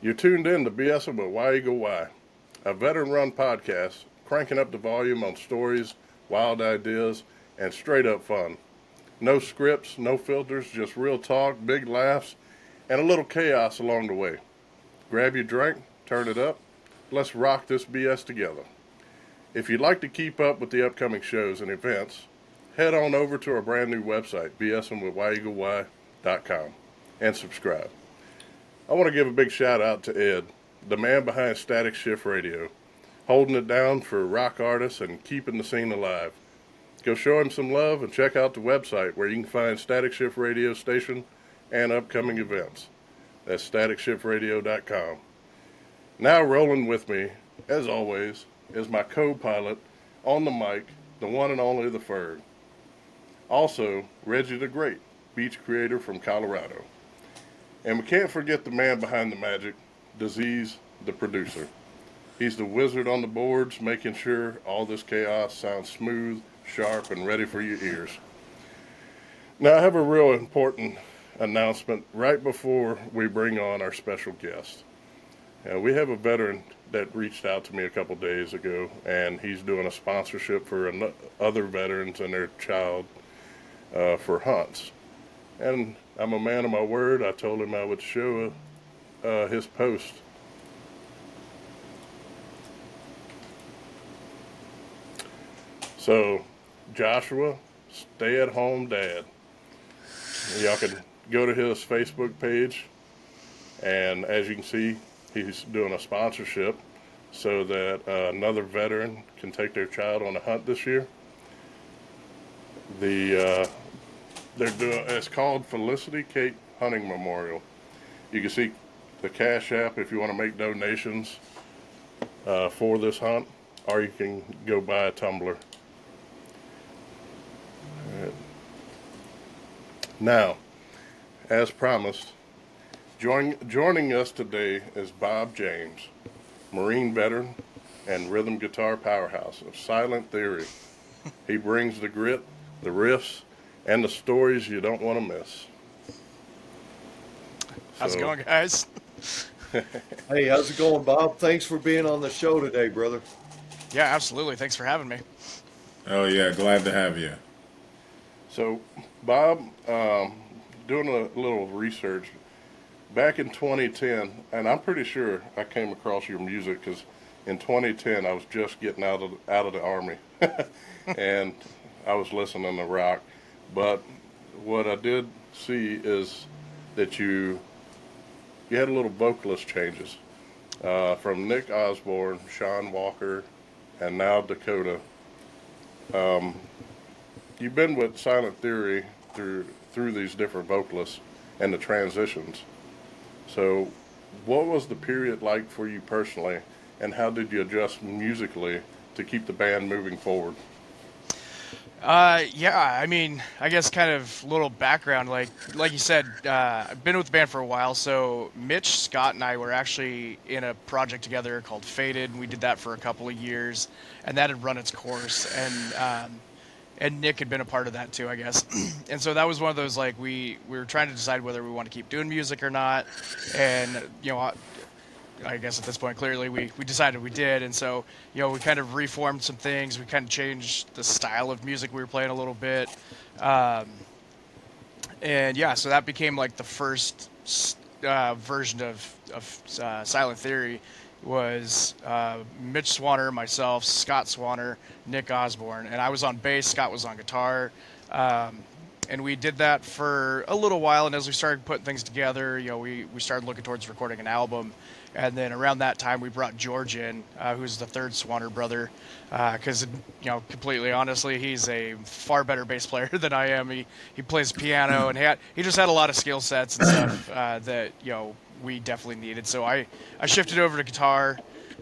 You're tuned in to BSing with Y-Eagle-Y, a veteran-run podcast cranking up the volume on stories, wild ideas, and straight-up fun. No scripts, no filters, just real talk, big laughs, and a little chaos along the way. Grab your drink, turn it up, let's rock this BS together. If you'd like to keep up with the upcoming shows and events, head on over to our brand new website, bsingwithY-Eagle-Y.com, and subscribe. I want to give a big shout out to Ed, the man behind Static Shift Radio, holding it down for rock artists and keeping the scene alive. Go show him some love and check out the website where you can find Static Shift Radio station and upcoming events. That's staticshiftradio.com. Now rolling with me, as always, is my co-pilot on the mic, the one and only the Ferg. Also, Reggie the Great, beach creator from Colorado. And we can't forget the man behind the magic, Disease, the producer. He's the wizard on the boards, making sure all this chaos sounds smooth, sharp, and ready for your ears. Now, I have a real important announcement right before we bring on our special guest. We have a veteran that reached out to me a couple days ago, and he's doing a sponsorship for other veterans and their child for hunts. And I'm a man of my word. I told him I would show his post. So, Joshua, stay-at-home dad. Y'all can go to his Facebook page, and as you can see, he's doing a sponsorship so that another veteran can take their child on a hunt this year. It's called Felicity Cape Hunting Memorial. You can see the Cash App if you want to make donations for this hunt, or you can go buy a tumbler. Now, as promised, joining us today is Bob James, Marine veteran and rhythm guitar powerhouse of Silent Theory. He brings the grit, the riffs, and the stories you don't want to miss. How's it going, guys? Hey, how's it going, Bob? Thanks for being on the show today, brother. Yeah, absolutely. Thanks for having me. Oh, yeah, glad to have you. So, Bob, doing a little research, back in 2010, and I'm pretty sure I came across your music because in 2010 I was just getting out of the Army, and I was listening to rock. But what I did see is that you had a little vocalist changes from Nick Osborne, Sean Walker, and now Dakota. You've been with Silent Theory through these different vocalists and the transitions. So what was the period like for you personally, and how did you adjust musically to keep the band moving forward? Yeah, I mean, I guess kind of little background, like you said, I've been with the band for a while, so Mitch, Scott, and I were actually in a project together called Faded, and we did that for a couple of years, and that had run its course, and Nick had been a part of that too, I guess. And so that was one of those, like, we were trying to decide whether we want to keep doing music or not, and, you know, I guess at this point, clearly, we decided we did. And so, you know, we kind of reformed some things. We kind of changed the style of music we were playing a little bit. And yeah, so that became like the first version of Silent Theory was Mitch Swanner, myself, Scott Swanner, Nick Osborne. And I was on bass, Scott was on guitar. And we did that for a little while. And as we started putting things together, you know, we started looking towards recording an album. And then around that time, we brought George in, who's the third Swanner brother, because, you know, completely honestly, he's a far better bass player than I am. He plays piano, and he just had a lot of skill sets and stuff that, you know, we definitely needed. So I shifted over to guitar,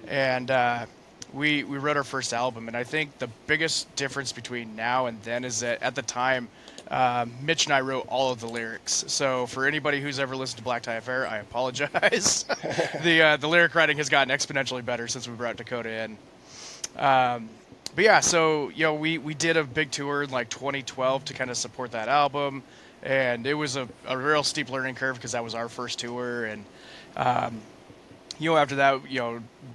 and we wrote our first album. And I think the biggest difference between now and then is that at the time, Mitch and I wrote all of the lyrics. So for anybody who's ever listened to Black Tie Affair, I apologize. The lyric writing has gotten exponentially better since we brought Dakota in. But yeah, so, you know, we did a big tour in like 2012 to kind of support that album. And it was a real steep learning curve because that was our first tour. And after that,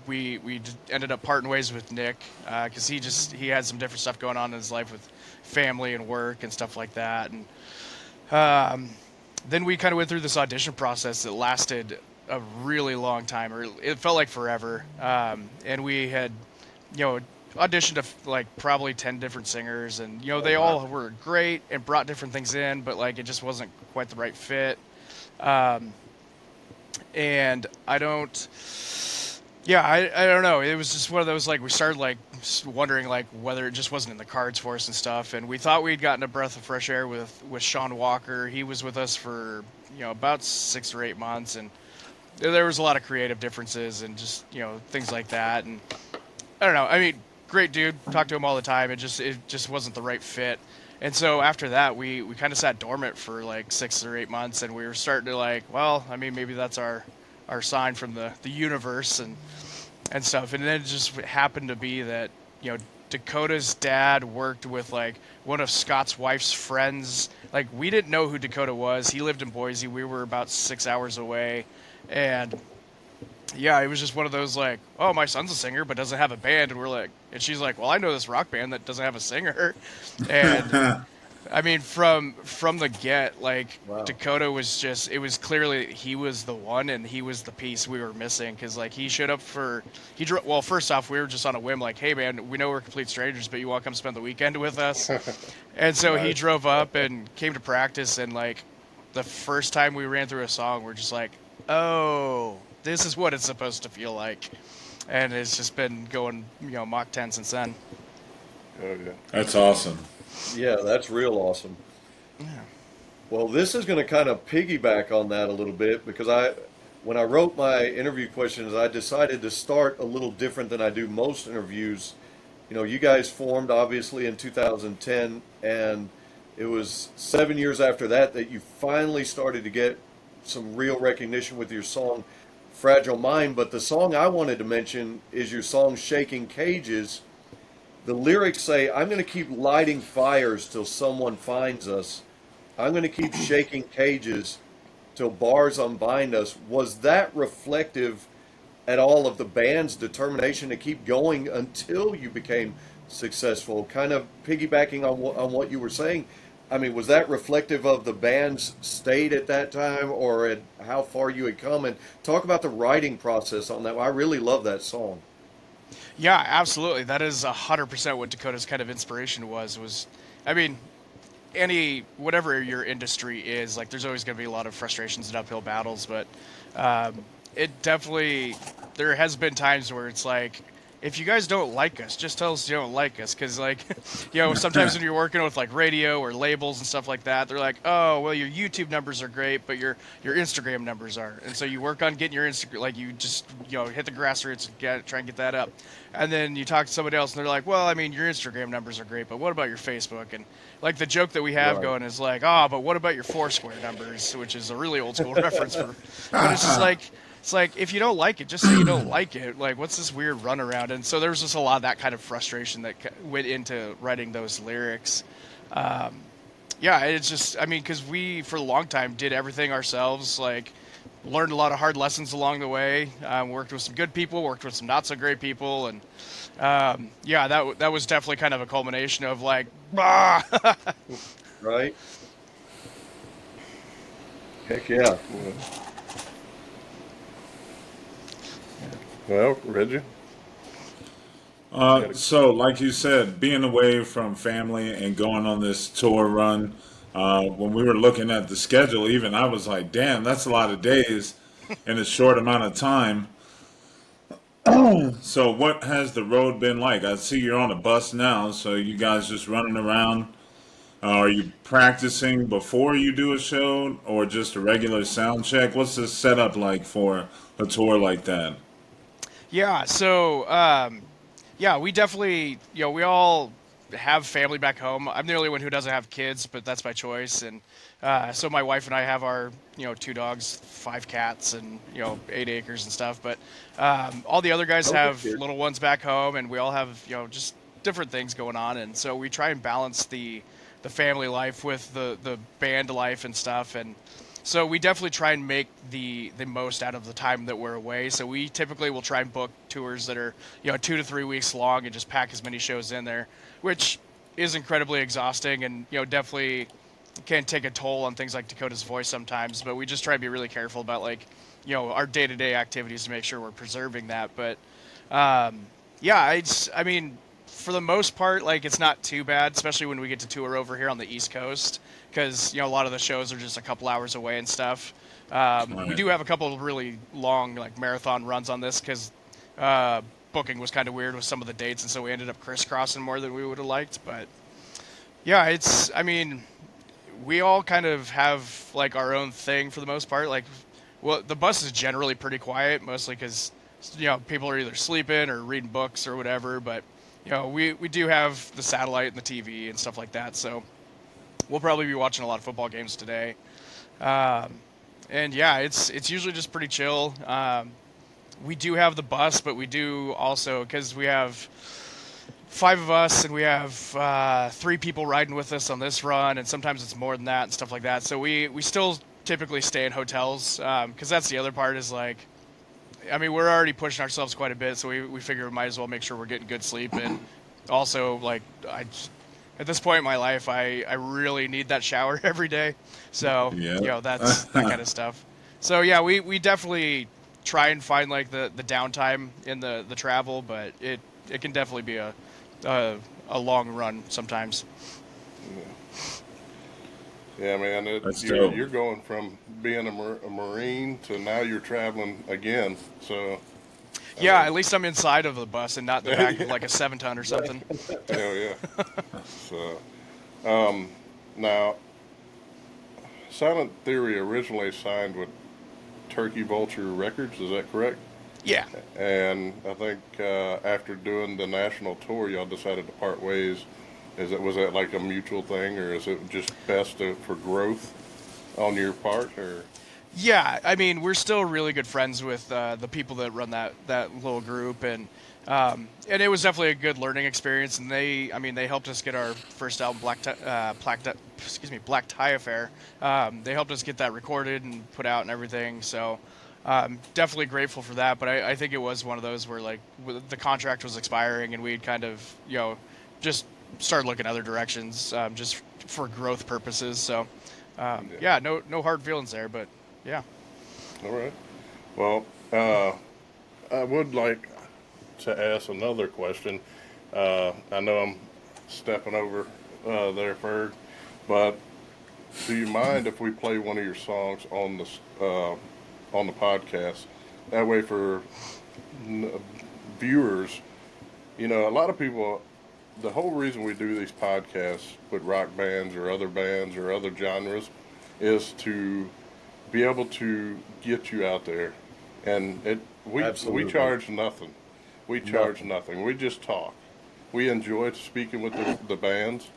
we ended up parting ways with Nick because he had some different stuff going on in his life with family and work and stuff like that. And then we kind of went through this audition process that lasted a really long time, or it felt like forever. And we had, auditioned to like probably 10 different singers, and they all were great and brought different things in, but like it just wasn't quite the right fit. And I don't. Yeah, I don't know. It was just one of those, like, we started like wondering like whether it just wasn't in the cards for us and stuff. And we thought we'd gotten a breath of fresh air with Sean Walker. He was with us for about 6 or 8 months, and there was a lot of creative differences and just things like that. And I don't know. I mean, great dude. Talk to him all the time. It just wasn't the right fit. And so after that, we kind of sat dormant for like 6 or 8 months, and we were starting to like, well, I mean, maybe that's our sign from the universe and stuff. And then it just happened to be that Dakota's dad worked with like one of Scott's wife's friends. Like, we didn't know who Dakota was. He lived in Boise. We were about 6 hours away, and yeah, it was just one of those like, oh, my son's a singer but doesn't have a band, and we're like, and she's like, well, I know this rock band that doesn't have a singer. And I mean, from the get, like, Wow. Dakota was just, it was clearly he was the one, and he was the piece we were missing, because like he showed up well, first off, we were just on a whim, like, hey man, we know we're complete strangers, but you want to come spend the weekend with us? And so he drove up and came to practice, and like the first time we ran through a song, we're just like, oh, this is what it's supposed to feel like. And it's just been going Mach 10 since then. Oh yeah. That's awesome. Yeah, that's real awesome. Yeah. Well, this is going to kind of piggyback on that a little bit, because when I wrote my interview questions, I decided to start a little different than I do most interviews. You guys formed obviously in 2010, and it was 7 years after that that you finally started to get some real recognition with your song Fragile Mind. But the song I wanted to mention is your song Shaking Cages. The lyrics say, I'm going to keep lighting fires till someone finds us. I'm going to keep shaking cages till bars unbind us. Was that reflective at all of the band's determination to keep going until you became successful? Kind of piggybacking on what you were saying. I mean, was that reflective of the band's state at that time, or at how far you had come? And talk about the writing process on that. I really love that song. Yeah, absolutely. That is 100% what Dakota's kind of inspiration was. I mean, whatever your industry is, like, there's always going to be a lot of frustrations and uphill battles, but it definitely, there has been times where it's like, if you guys don't like us, just tell us you don't like us. Because, like, sometimes when you're working with, like, radio or labels and stuff like that, they're like, oh, well, your YouTube numbers are great, but your Instagram numbers aren't. And so you work on getting your Instagram, like, you just, hit the grassroots and try and get that up. And then you talk to somebody else, and they're like, well, I mean, your Instagram numbers are great, but what about your Facebook? And, like, the joke that we have going is like, oh, but what about your Foursquare numbers? Which is a really old school reference. But it's just like, it's like, if you don't like it, just say you don't like it. Like, what's this weird runaround? And so there was just a lot of that kind of frustration that went into writing those lyrics. Yeah, it's just, I mean, because we, for a long time, did everything ourselves, like, learned a lot of hard lessons along the way, worked with some good people, worked with some not-so-great people, and, yeah, that was definitely kind of a culmination of, like, bah! Right? Heck yeah. Well, Reggie. So, like you said, being away from family and going on this tour run, when we were looking at the schedule, even I was like, damn, that's a lot of days in a short amount of time. So, what has the road been like? I see you're on a bus now, so you guys just running around. Are you practicing before you do a show or just a regular sound check? What's the setup like for a tour like that? Yeah, so, yeah, we definitely, we all have family back home. I'm the only one who doesn't have kids, but that's by choice. And so my wife and I have our, 2 dogs, 5 cats, and 8 acres and stuff. But all the other guys have little ones back home, and we all have just different things going on. And so we try and balance the family life with the band life and stuff. And So we definitely try and make the most out of the time that we're away. So we typically will try and book tours that are 2 to 3 weeks long and just pack as many shows in there, which is incredibly exhausting and definitely can take a toll on things like Dakota's voice sometimes. But we just try to be really careful about like our day-to-day activities to make sure we're preserving that. But yeah, I mean, for the most part, like it's not too bad, especially when we get to tour over here on the East Coast, because a lot of the shows are just a couple hours away and stuff. We Right. do have a couple of really long like marathon runs on this because booking was kind of weird with some of the dates, and so we ended up crisscrossing more than we would have liked. But yeah, I mean, we all kind of have like our own thing for the most part. Like, well, the bus is generally pretty quiet, mostly because people are either sleeping or reading books or whatever. But we do have the satellite and the TV and stuff like that, so we'll probably be watching a lot of football games today. Um, and yeah, it's usually just pretty chill. We do have the bus, but we do also because we have 5 of us and we have 3 people riding with us on this run, and sometimes it's more than that and stuff like that. So we still typically stay in hotels because that's the other part is like, I mean, we're already pushing ourselves quite a bit, so we figure we might as well make sure we're getting good sleep. And also, like, at this point in my life, I really need that shower every day. So, Yeah. that's that kind of stuff. So, yeah, we definitely try and find, like, the downtime in the travel, but it can definitely be a long run sometimes. Yeah, man, That's you're, dope. you're going from being a Marine to now you're traveling again. So, I Yeah, mean, at least I'm inside of the bus and not in the back of, yeah, like, a 7-ton or something. hell yeah. So, um, now, Silent Theory originally signed with Turkey Vulture Records, is that correct? Yeah. And I think after doing the national tour, y'all decided to part ways. Was that like a mutual thing, or is it just best for growth on your part, or? Yeah, I mean, we're still really good friends with the people that run that little group, and it was definitely a good learning experience. And they helped us get our first album, Black Tie Affair. They helped us get that recorded and put out and everything. So definitely grateful for that. But I think it was one of those where like the contract was expiring, and we'd kind of just started looking other directions just for growth purposes. So Yeah. yeah, no hard feelings there, but. Yeah. All right. Well, I would like to ask another question. I know I'm stepping over there, Ferg, but do you mind if we play one of your songs on the podcast? That way, for n- viewers, a lot of people. The whole reason we do these podcasts with rock bands or other genres is to be able to get you out there, and we Absolutely. charge nothing. We charge Nothing. nothing. We just talk. We enjoy speaking with the bands,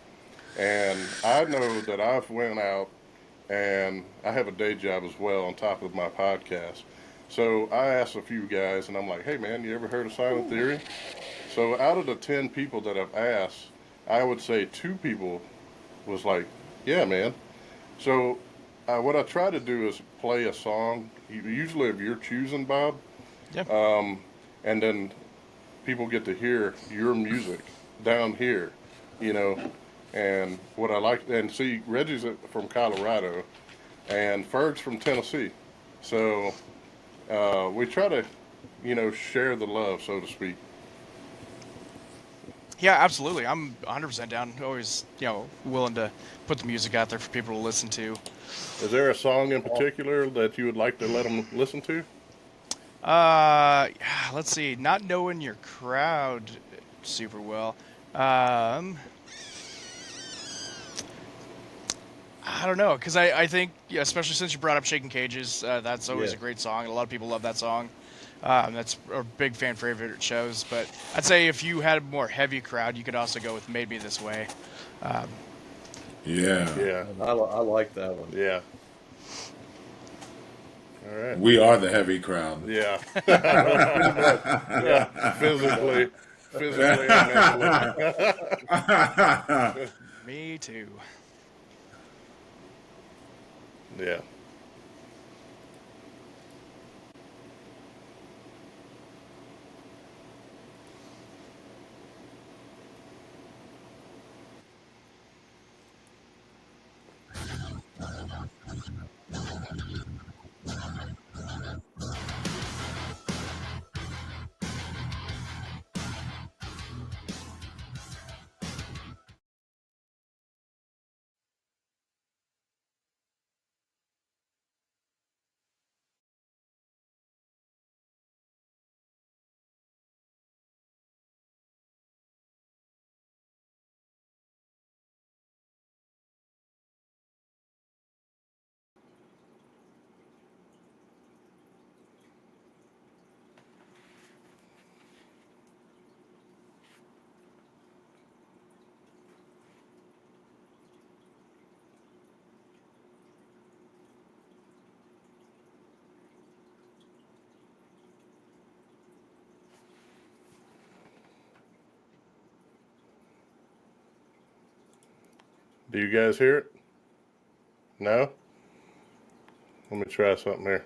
and I know that I've went out and I have a day job as well on top of my podcast. So I asked a few guys, and I'm like, "Hey, man, you ever heard of Silent Theory?" So out of the 10 people that I've asked, I would say 2 people was like, "Yeah, man." So, what I try to do is play a song, usually of your choosing, Bob, Yeah. and then people get to hear your music down here, you know. And what I like, and see, Reggie's from Colorado, and Ferg's from Tennessee, so we try to, share the love, so to speak. Yeah, absolutely. I'm 100% down. Always, willing to put the music out there for people to listen to. Is there a song in particular that you would like to let them listen to? Yeah, let's see. Not knowing your crowd super well. Um, I don't know, because I think, yeah, especially since you brought up Shaking Cages, that's always Yeah. a great song, and a lot of people love that song. That's a big fan favorite at shows. But I'd say if you had a more heavy crowd, you could also go with Made Me This Way. Um, Yeah. Yeah, I like that one. yeah. All right. We are the heavy crowd. Yeah, pretty much. Yeah, physically and mentally. Me too. Yeah. Do you guys hear it? No? Let me try something here.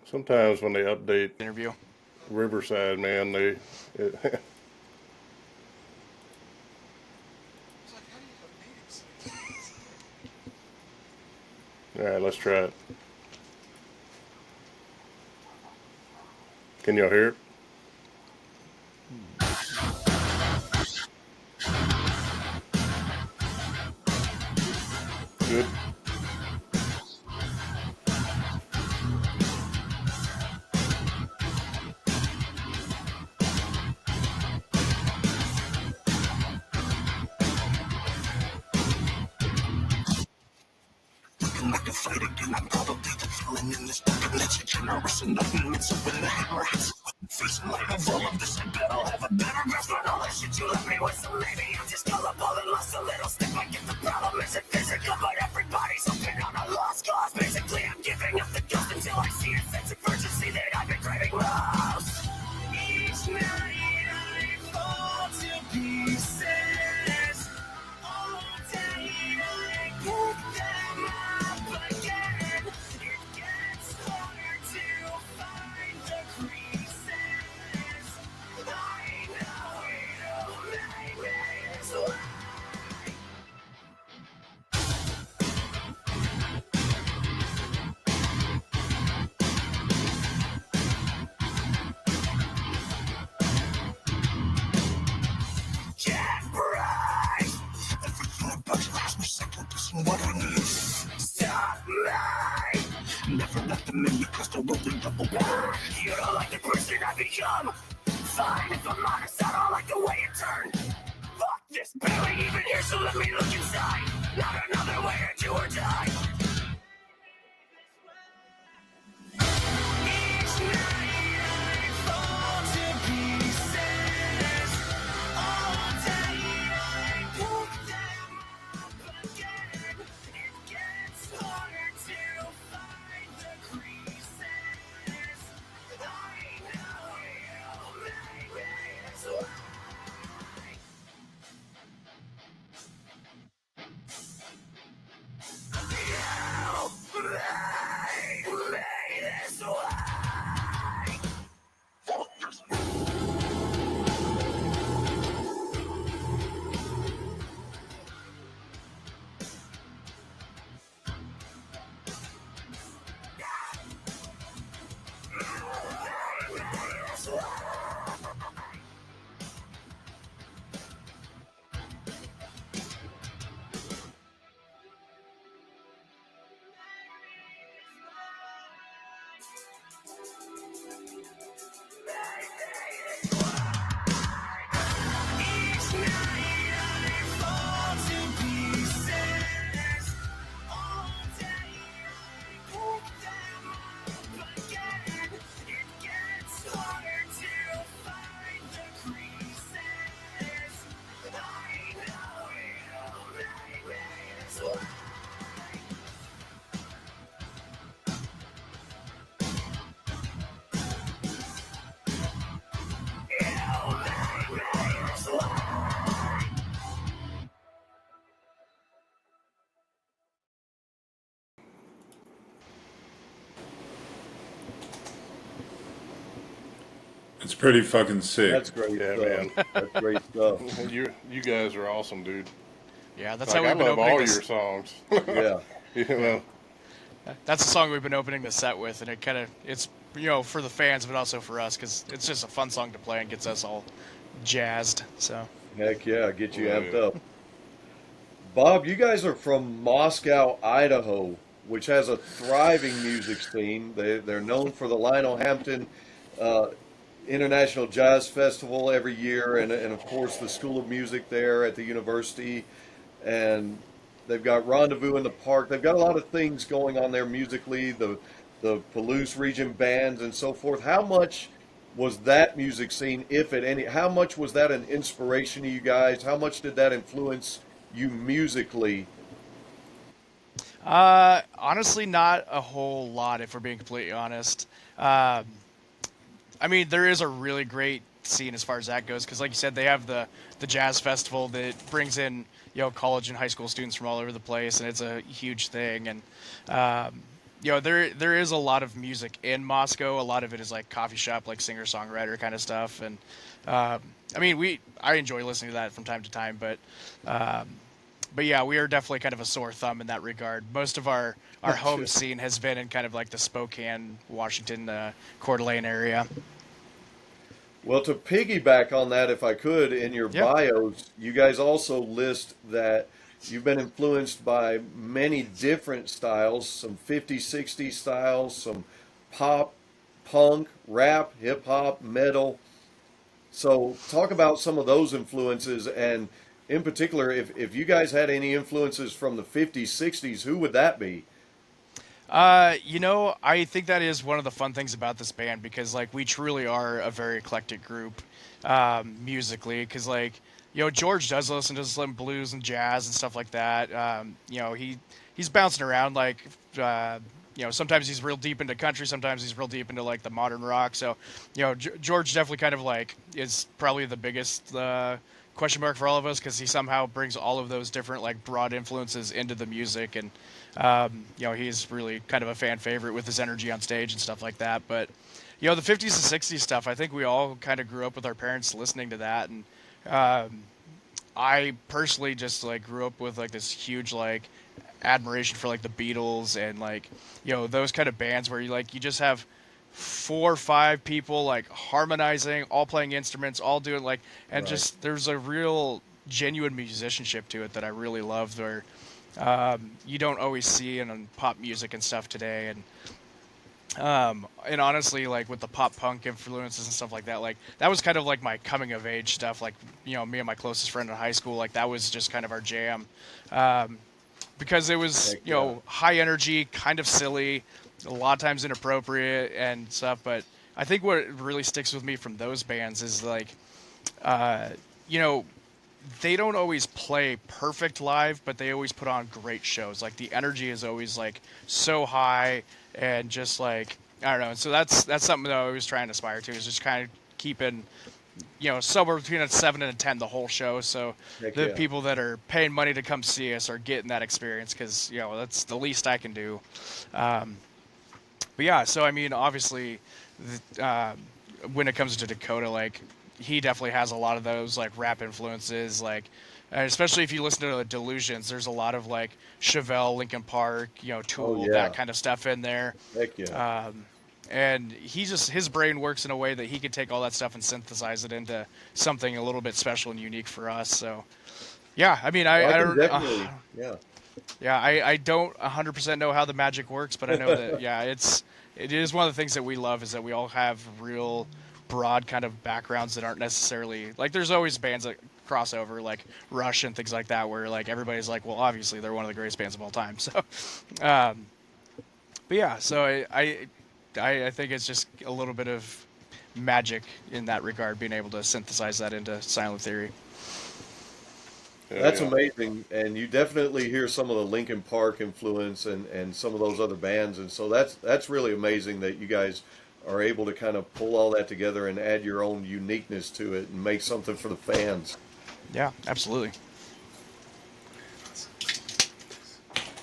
Sometimes when they update Interview. Riverside, man, all right, let's try it. Can y'all hear it? Good. It's pretty fucking sick. That's great Yeah, stuff. man. That's great stuff. You guys are awesome, dude. Yeah, that's Like how I we've been love opening all this. your songs. Yeah. You know. That's the song we've been opening the set with, and it's for the fans, but also for us because it's just a fun song to play and gets us all jazzed. So Heck yeah, get you Oh, amped yeah. up. Bob, you guys are from Moscow, Idaho, which has a thriving music scene. They're known for the Lionel Hampton uh, International Jazz Festival every year, and of course the School of Music there at the university. And they've got Rendezvous in the Park. They've got a lot of things going on there musically. The Palouse region bands and so forth. How much was that music scene, if at any? How much was that an inspiration to you guys? How much did that influence you musically? honestly, not a whole lot, if we're being completely honest. Um, I mean, there is a really great scene as far as that goes. Because like you said, they have the jazz festival that brings in college and high school students from all over the place, and it's a huge thing. And there is a lot of music in Moscow. A lot of it is like coffee shop, like singer songwriter kind of stuff. And I mean, I enjoy listening to that from time to time, but yeah, we are definitely kind of a sore thumb in that regard. Most of our home scene has been in kind of like the Spokane, Washington, Coeur d'Alene area. Well, to piggyback on that, if I could, in your Yep. bios, you guys also list that you've been influenced by many different styles, some 50s, 60s styles, some pop, punk, rap, hip hop, metal. So, talk about some of those influences, and in particular, if you guys had any influences from the 50s, 60s, who would that be? I think that is one of the fun things about this band because like we truly are a very eclectic group musically. Because George does listen to some blues and jazz and stuff like that. He's bouncing around sometimes he's real deep into country, sometimes he's real deep into like the modern rock. So George definitely kind of like is probably the biggest question mark for all of us because he somehow brings all of those different like broad influences into the music. And he's really kind of a fan favorite with his energy on stage and stuff like that. But the 50s and 60s stuff, I think we all kind of grew up with our parents listening to that. And I personally just like grew up with like this huge like admiration for like the Beatles and like those kind of bands where you just have 4 or 5 people like harmonizing, all playing instruments, all doing like, and Right. just there's a real genuine musicianship to it that I really love. Where you don't always see in pop music and stuff today. And honestly, like with the pop punk influences and stuff like that, like that was kind of like my coming of age stuff. Like me and my closest friend in high school, like that was just kind of our jam. Um, because it was Heck yeah. high energy, kind of silly, a lot of times inappropriate and stuff. But I think what really sticks with me from those bands is like uh, you know they don't always play perfect live, but they always put on great shows. Like the energy is always like so high and just like I don't know. So that's something that I always try and aspire to is just kind of keeping somewhere between a 7 and a 10 the whole show. So Heck the yeah. people that are paying money to come see us are getting that experience because that's the least I can do. Um, but yeah, so I mean, obviously, when it comes to Dakota, like he definitely has a lot of those like rap influences, like and especially if you listen to the Delusions, there's a lot of like Chevelle, Linkin Park, Oh Tool, that yeah. kind of stuff in there. Heck yeah. And his brain works in a way that he can take all that stuff and synthesize it into something a little bit special and unique for us. So yeah, I mean, Well, I I can don't, definitely, yeah. yeah, I don't 100% know how the magic works, but I know that yeah, it is one of the things that we love is that we all have real broad kind of backgrounds that aren't necessarily like. There's always bands that crossover like Rush and things like that, where like everybody's like, well, obviously they're one of the greatest bands of all time. So, um, but yeah, so I think it's just a little bit of magic in that regard, being able to synthesize that into Silent Theory. Hell That's yeah. amazing, and you definitely hear some of the Linkin Park influence and some of those other bands, and so that's really amazing that you guys are able to kind of pull all that together and add your own uniqueness to it and make something for the fans. Yeah, absolutely.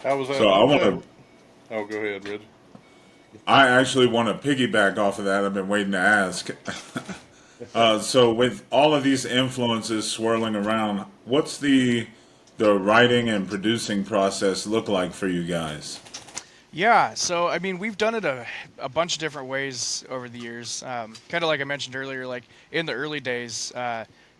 How was that? So I Was want that? to. Oh, go ahead, Reg. I actually want to piggyback off of that. I've been waiting to ask. So with all of these influences swirling around, what's the writing and producing process look like for you guys? Yeah, so I mean, we've done it a bunch of different ways over the years. Kind of like I mentioned earlier, like in the early days,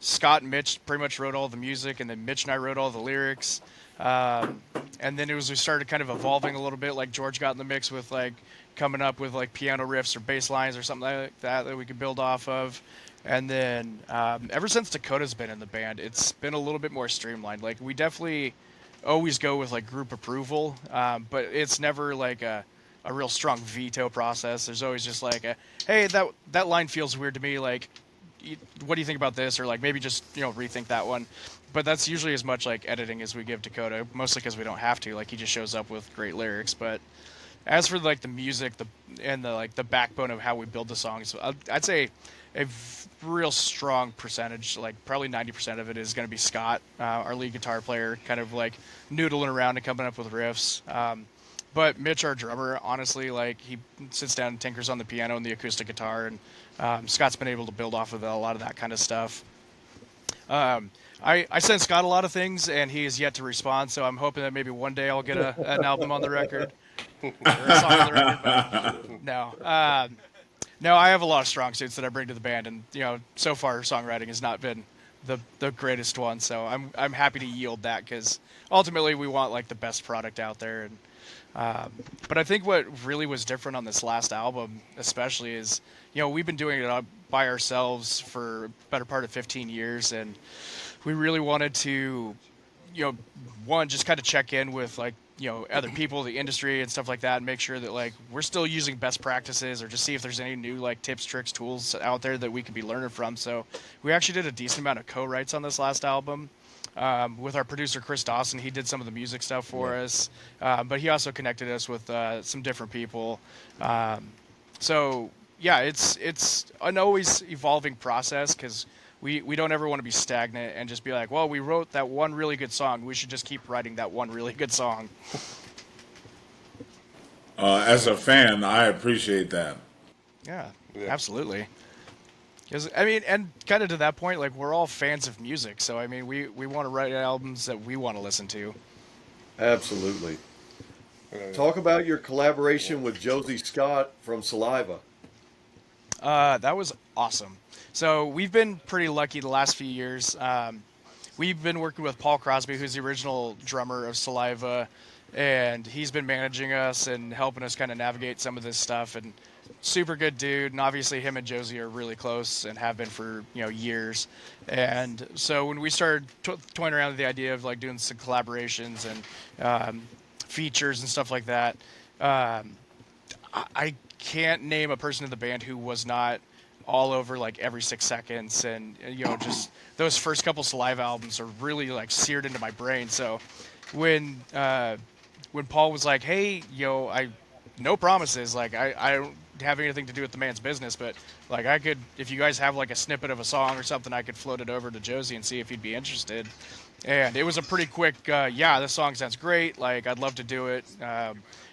Scott and Mitch pretty much wrote all the music, and then Mitch and I wrote all the lyrics. And then we started kind of evolving a little bit. Like George got in the mix with like coming up with like piano riffs or bass lines or something like that we could build off of. And then ever since Dakota's been in the band, it's been a little bit more streamlined. Like we definitely always go with like group approval, but it's never like a real strong veto process. There's always just like a, hey, that line feels weird to me. Like, what do you think about this? Or like maybe just rethink that one. But that's usually as much like editing as we give Dakota, mostly because we don't have to. Like he just shows up with great lyrics. But as for like the music, and the like the backbone of how we build the songs, I'd say real strong percentage, like probably 90% of it is going to be Scott, our lead guitar player, kind of like noodling around and coming up with riffs. But Mitch, our drummer, honestly, like he sits down and tinkers on the piano and the acoustic guitar, and Scott's been able to build off of a lot of that kind of stuff. I sent Scott a lot of things, and he has yet to respond. So I'm hoping that maybe one day I'll get an album on the record or a song on the record. But no, no, I have a lot of strong suits that I bring to the band, and so far songwriting has not been the greatest one. So I'm happy to yield that because ultimately we want like the best product out there. And but I think what really was different on this last album, especially, is we've been doing it by ourselves for a better part of 15 years, and we really wanted to, one, just kind of check in with like other people, the industry, and stuff like that, and make sure that like we're still using best practices, or just see if there's any new like tips, tricks, tools out there that we could be learning from. So we actually did a decent amount of co-writes on this last album. With our producer Chris Dawson, he did some of the music stuff for us, but he also connected us with some different people. So yeah, it's an always evolving process because we don't ever want to be stagnant and just be like, well, we wrote that one really good song, we should just keep writing that one really good song. As a fan, I appreciate that. Yeah. Absolutely. Because I mean, and kind of to that point, like we're all fans of music, so I mean, we want to write albums that we want to listen to. Absolutely. Talk about your collaboration with Josie Scott from Saliva. That was awesome. So we've been pretty lucky the last few years. We've been working with Paul Crosby, who's the original drummer of Saliva, and he's been managing us and helping us kind of navigate some of this stuff. And super good dude, and obviously him and Josie are really close and have been for years. And so when we started toying around with the idea of like doing some collaborations and features and stuff like that, I can't name a person in the band who was not all over like every 6 seconds, and just those first couple Saliva albums are really like seared into my brain. So when Paul was like, hey, I no promises, like I don't have anything to do with the man's business, but like I could, if you guys have like a snippet of a song or something, I could float it over to Josie and see if he'd be interested. And it was a pretty quick yeah, this song sounds great, like I'd love to do it.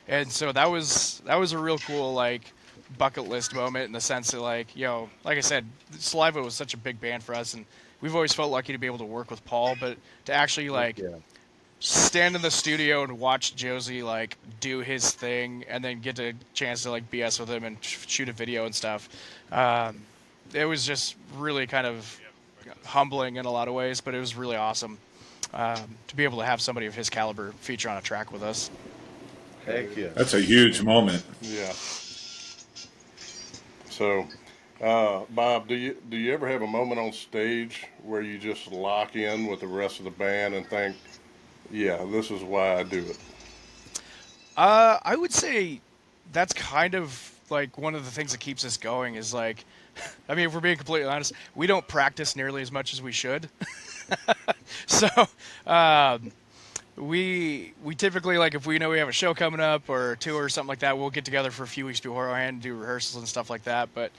And so that was a real cool like bucket list moment, in the sense that like like I said, Saliva was such a big band for us, and we've always felt lucky to be able to work with Paul, but to actually like stand in the studio and watch Josie like do his thing, and then get a chance to like BS with him and shoot a video and stuff, it was just really kind of humbling in a lot of ways, but it was really awesome to be able to have somebody of his caliber feature on a track with us. Heck yeah. That's a huge moment. Yeah. So, Bob, do you ever have a moment on stage where you just lock in with the rest of the band and think, yeah, this is why I do it? I would say that's kind of like one of the things that keeps us going is like, I mean, if we're being completely honest, we don't practice nearly as much as we should. So, we typically, like, if we know we have a show coming up or a tour or something like that, we'll get together for a few weeks beforehand and do rehearsals and stuff like that. But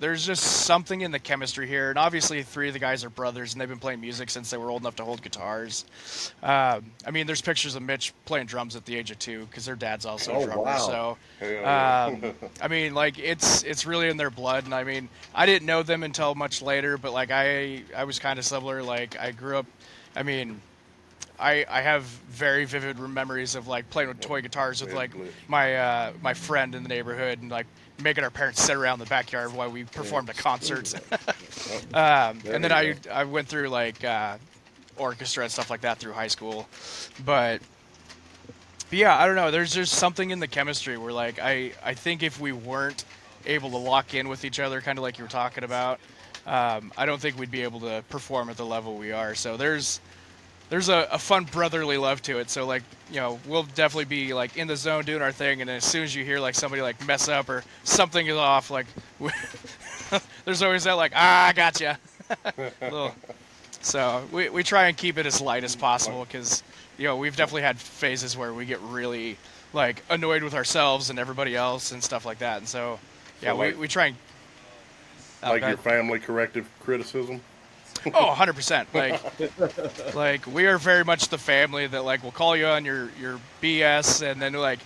there's just something in the chemistry here, and obviously 3 of the guys are brothers, and they've been playing music since they were old enough to hold guitars. I mean, there's pictures of Mitch playing drums at the age of 2 because their dad's also a drummer. Wow. So, Yeah. I mean, like it's really in their blood, and I mean, I didn't know them until much later, but like I was kind of similar. Like I grew up, I mean, I have very vivid memories of like playing with toy guitars with like my friend in the neighborhood, and like making our parents sit around the backyard while we performed at concerts. And then I went through like orchestra and stuff like that through high school, but yeah, I don't know. There's just something in the chemistry where like I think if we weren't able to lock in with each other, kind of like you were talking about, I don't think we'd be able to perform at the level we are. So there's a fun brotherly love to it. So like, we'll definitely be like in the zone doing our thing, and then as soon as you hear like somebody like mess up or something is off, like there's always that like, I gotcha. So we try and keep it as light as possible because, we've definitely had phases where we get really like annoyed with ourselves and everybody else and stuff like that. And so, yeah, So we try and like go your ahead. family corrective criticism. Oh, 100%. Like we are very much the family that like will call you on your BS, and then like,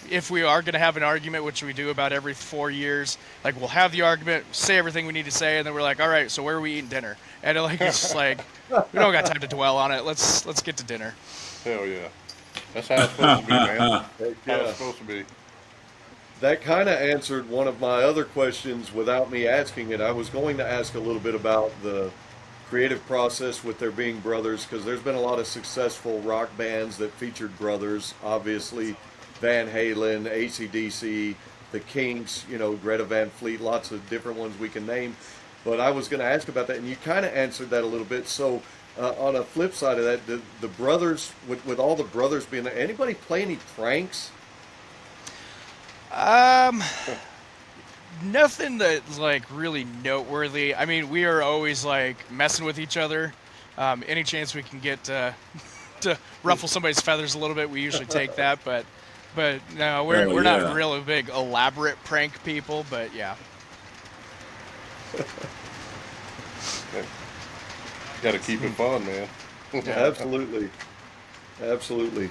if we are gonna have an argument, which we do about every 4 years, like we'll have the argument, say everything we need to say, and then we're like, all right, so where are we eating dinner? And like it's just like we don't got time to dwell on it. Let's get to dinner. Hell yeah, that's how it's supposed to be, man. Heck How yeah. it's supposed to be. That kind of answered one of my other questions without me asking it. I was going to ask a little bit about the creative process with there being brothers, because there's been a lot of successful rock bands that featured brothers. Obviously, Van Halen, AC/DC, the Kinks, Greta Van Fleet, lots of different ones we can name. But I was going to ask about that, and you kind of answered that a little bit. So, on a flip side of that, the brothers, with all the brothers being there, anybody play any pranks? Um, Nothing that's like really noteworthy. I mean, we are always like messing with each other. Any chance we can get to ruffle somebody's feathers a little bit, we usually take that. But no, we're Hell we're not yeah. really big elaborate prank people. But yeah, Got to keep it fun, man. yeah. Absolutely. Absolutely.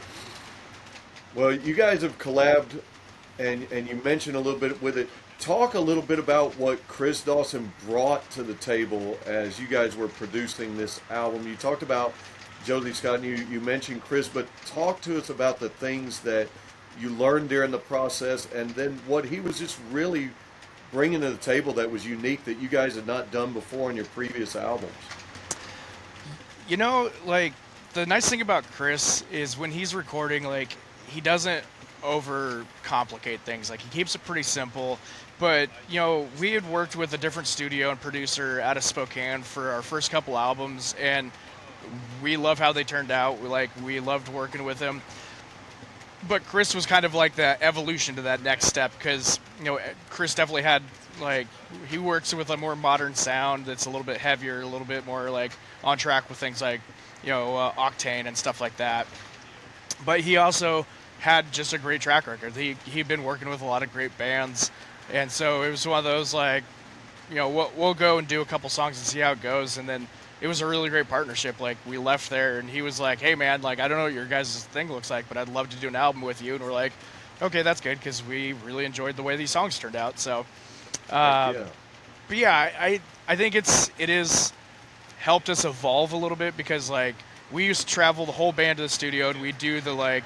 Well, you guys have collabed, and you mentioned a little bit with it. Talk a little bit about what Chris Dawson brought to the table as you guys were producing this album. You talked about Josie Scott, and you mentioned Chris, but talk to us about the things that you learned during the process, and then what he was just really bringing to the table that was unique that you guys had not done before in your previous albums. Like the nice thing about Chris is when he's recording, like he doesn't overcomplicate things. Like he keeps it pretty simple. But we had worked with a different studio and producer out of Spokane for our first couple albums, and we love how they turned out. We loved working with him. But Chris was kind of like the evolution to that next step because Chris definitely had like he works with a more modern sound that's a little bit heavier, a little bit more like on track with things like Octane and stuff like that. But he also had just a great track record. He'd been working with a lot of great bands, and so it was one of those like we'll go and do a couple songs and see how it goes, and then it was a really great partnership. Like we left there and he was like, hey man, like I don't know what your guys' thing looks like, but I'd love to do an album with you. And we're like, okay, that's good, because we really enjoyed the way these songs turned out. So Heck yeah. but yeah, I think it is helped us evolve a little bit, because like we used to travel the whole band to the studio and we'd do the like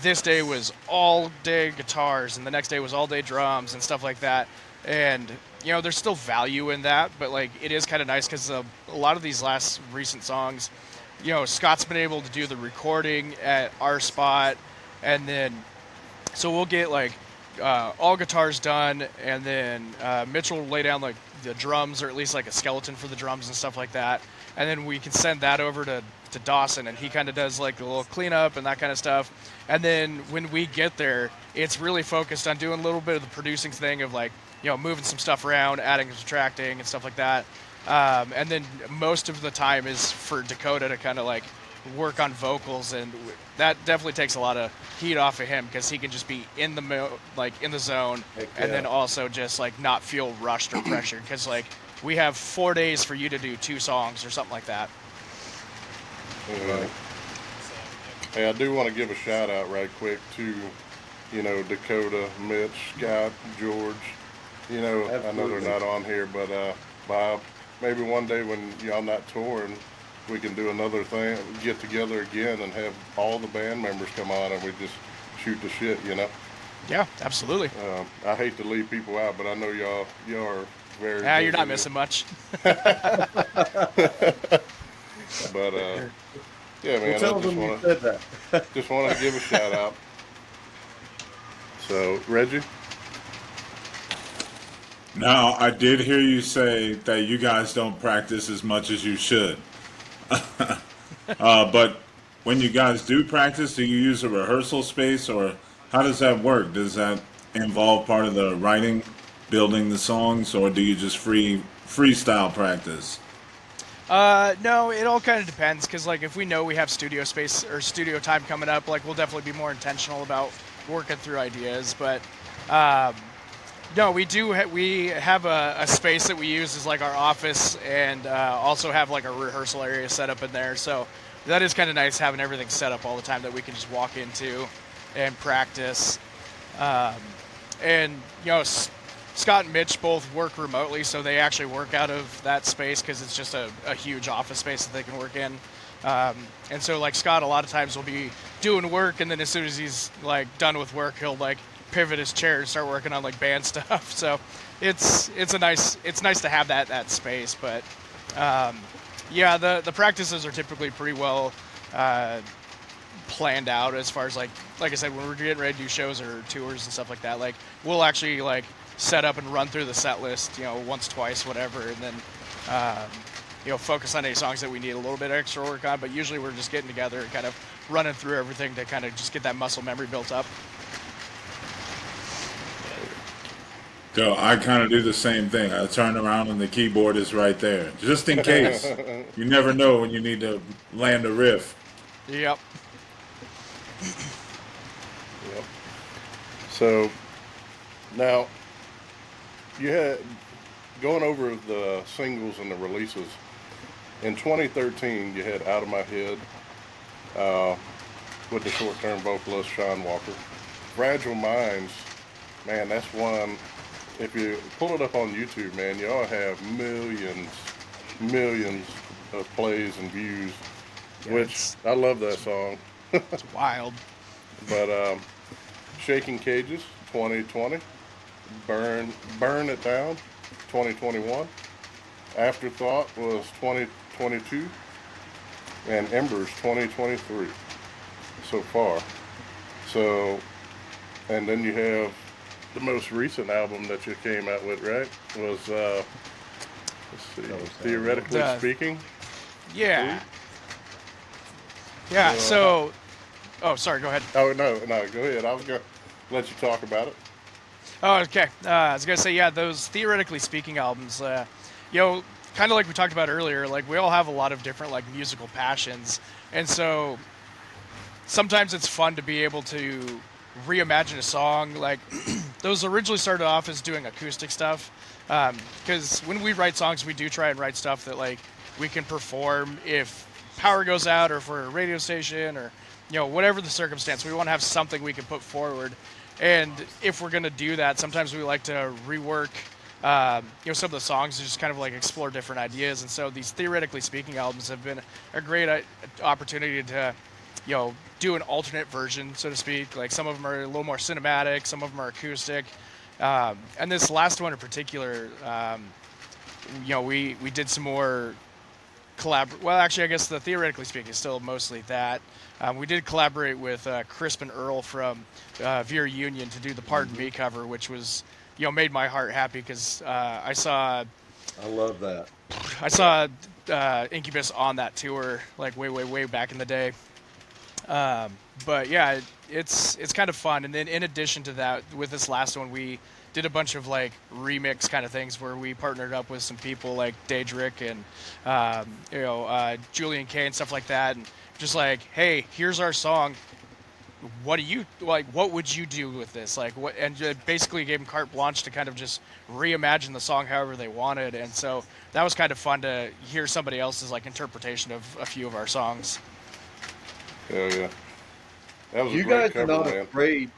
this day was all day guitars and the next day was all day drums and stuff like that. And there's still value in that, but like it is kind of nice because a lot of these last recent songs, Scott's been able to do the recording at our spot, and then so we'll get like all guitars done, and then Mitchell will lay down like the drums, or at least like a skeleton for the drums and stuff like that, and then we can send that over to Dawson, and he kind of does like a little cleanup and that kind of stuff. And then when we get there, it's really focused on doing a little bit of the producing thing of like moving some stuff around, adding and subtracting and stuff like that. And then most of the time is for Dakota to kind of like work on vocals, and that definitely takes a lot of heat off of him, because he can just be in the in the zone, Heck and yeah. then also just like not feel rushed or pressured, because like we have 4 days for you to do 2 songs or something like that. Right. Hey, I do want to give a shout out right quick to, Dakota, Mitch, Scott, George. I know they're Absolutely. not on here, but Bob, maybe one day when y'all not touring, we can do another thing, get together again and have all the band members come on and we just shoot the shit, Yeah, absolutely. I hate to leave people out, but I know y'all are very Yeah, you're not busy. missing much. But yeah, man, Well, tell I just them you want said that. just wanted to give a shout out. So Reggie, Now, I did hear you say that you guys don't practice as much as you should. But when you guys do practice, do you use a rehearsal space, or how does that work? Does that involve part of the writing, building the songs, or do you just freestyle practice? No, it all kind of depends because like if we know we have studio space or studio time coming up, like we'll definitely be more intentional about working through ideas. But um, no, we have a space that we use as like our office, and also have like a rehearsal area set up in there. So that is kind of nice having everything set up all the time that we can just walk into and practice. Um, and Scott and Mitch both work remotely, so they actually work out of that space because it's just a huge office space that they can work in. And so like Scott a lot of times will be doing work, and then as soon as he's like done with work, he'll like pivot his chair and start working on like band stuff. So it's nice to have that space. But yeah, the practices are typically pretty well planned out as far as like I said, when we're getting ready to do shows or tours and stuff like that, like we'll actually like set up and run through the set list, once, twice, whatever, and then focus on any songs that we need a little bit extra work on. But usually we're just getting together and kind of running through everything to kind of just get that muscle memory built up. So I kind of do the same thing. I turn around and the keyboard is right there, just in case. You never know when you need to land a riff. Yep. Yep. So now you had going over the singles and the releases in 2013. You had "Out of My Head" with the short-term vocalist Sean Walker. "Fragile Minds," man, that's one. If you pull it up on YouTube, man, y'all have millions of plays and views, Yeah, which I love that song. it's wild. But "Shaking Cages" 2020, Burn It Down" 2021, "Afterthought" was 2022, and "Embers" 2023 so far. So, and then you have the most recent album that you came out with, right? Was let's see, Theoretically Speaking. Yeah. Yeah. So, oh, sorry. Go ahead. Oh no, go ahead. I was gonna let you talk about it. Oh, okay. I was gonna say, yeah, those Theoretically Speaking albums, kind of like we talked about earlier, like we all have a lot of different like musical passions, and so sometimes it's fun to be able to reimagine a song. Like those originally started off as doing acoustic stuff, because when we write songs, we do try and write stuff that like we can perform if power goes out or if we're a radio station or whatever the circumstance. We want to have something we can put forward. And if we're going to do that, sometimes we like to rework, some of the songs to just kind of like explore different ideas. And so these Theoretically Speaking albums have been a great opportunity to, do an alternate version, so to speak. Like some of them are a little more cinematic, some of them are acoustic. And this last one in particular, we did some more well, actually, I guess the Theoretically Speaking is still mostly that. We did collaborate with Crisp and Earl from Vera Union to do the "Pardon Me" cover, which was, made my heart happy because I saw Incubus on that tour like way back in the day. But yeah, it's kind of fun. And then in addition to that, with this last one, we did a bunch of like remix kind of things where we partnered up with some people like Daedric and Julian K and stuff like that, and just like, hey, here's our song. What do you like? What would you do with this? Like what? And basically gave them carte blanche to kind of just reimagine the song however they wanted. And so that was kind of fun to hear somebody else's like interpretation of a few of our songs. Hell yeah, that was You a great guys are cover, not man. afraid.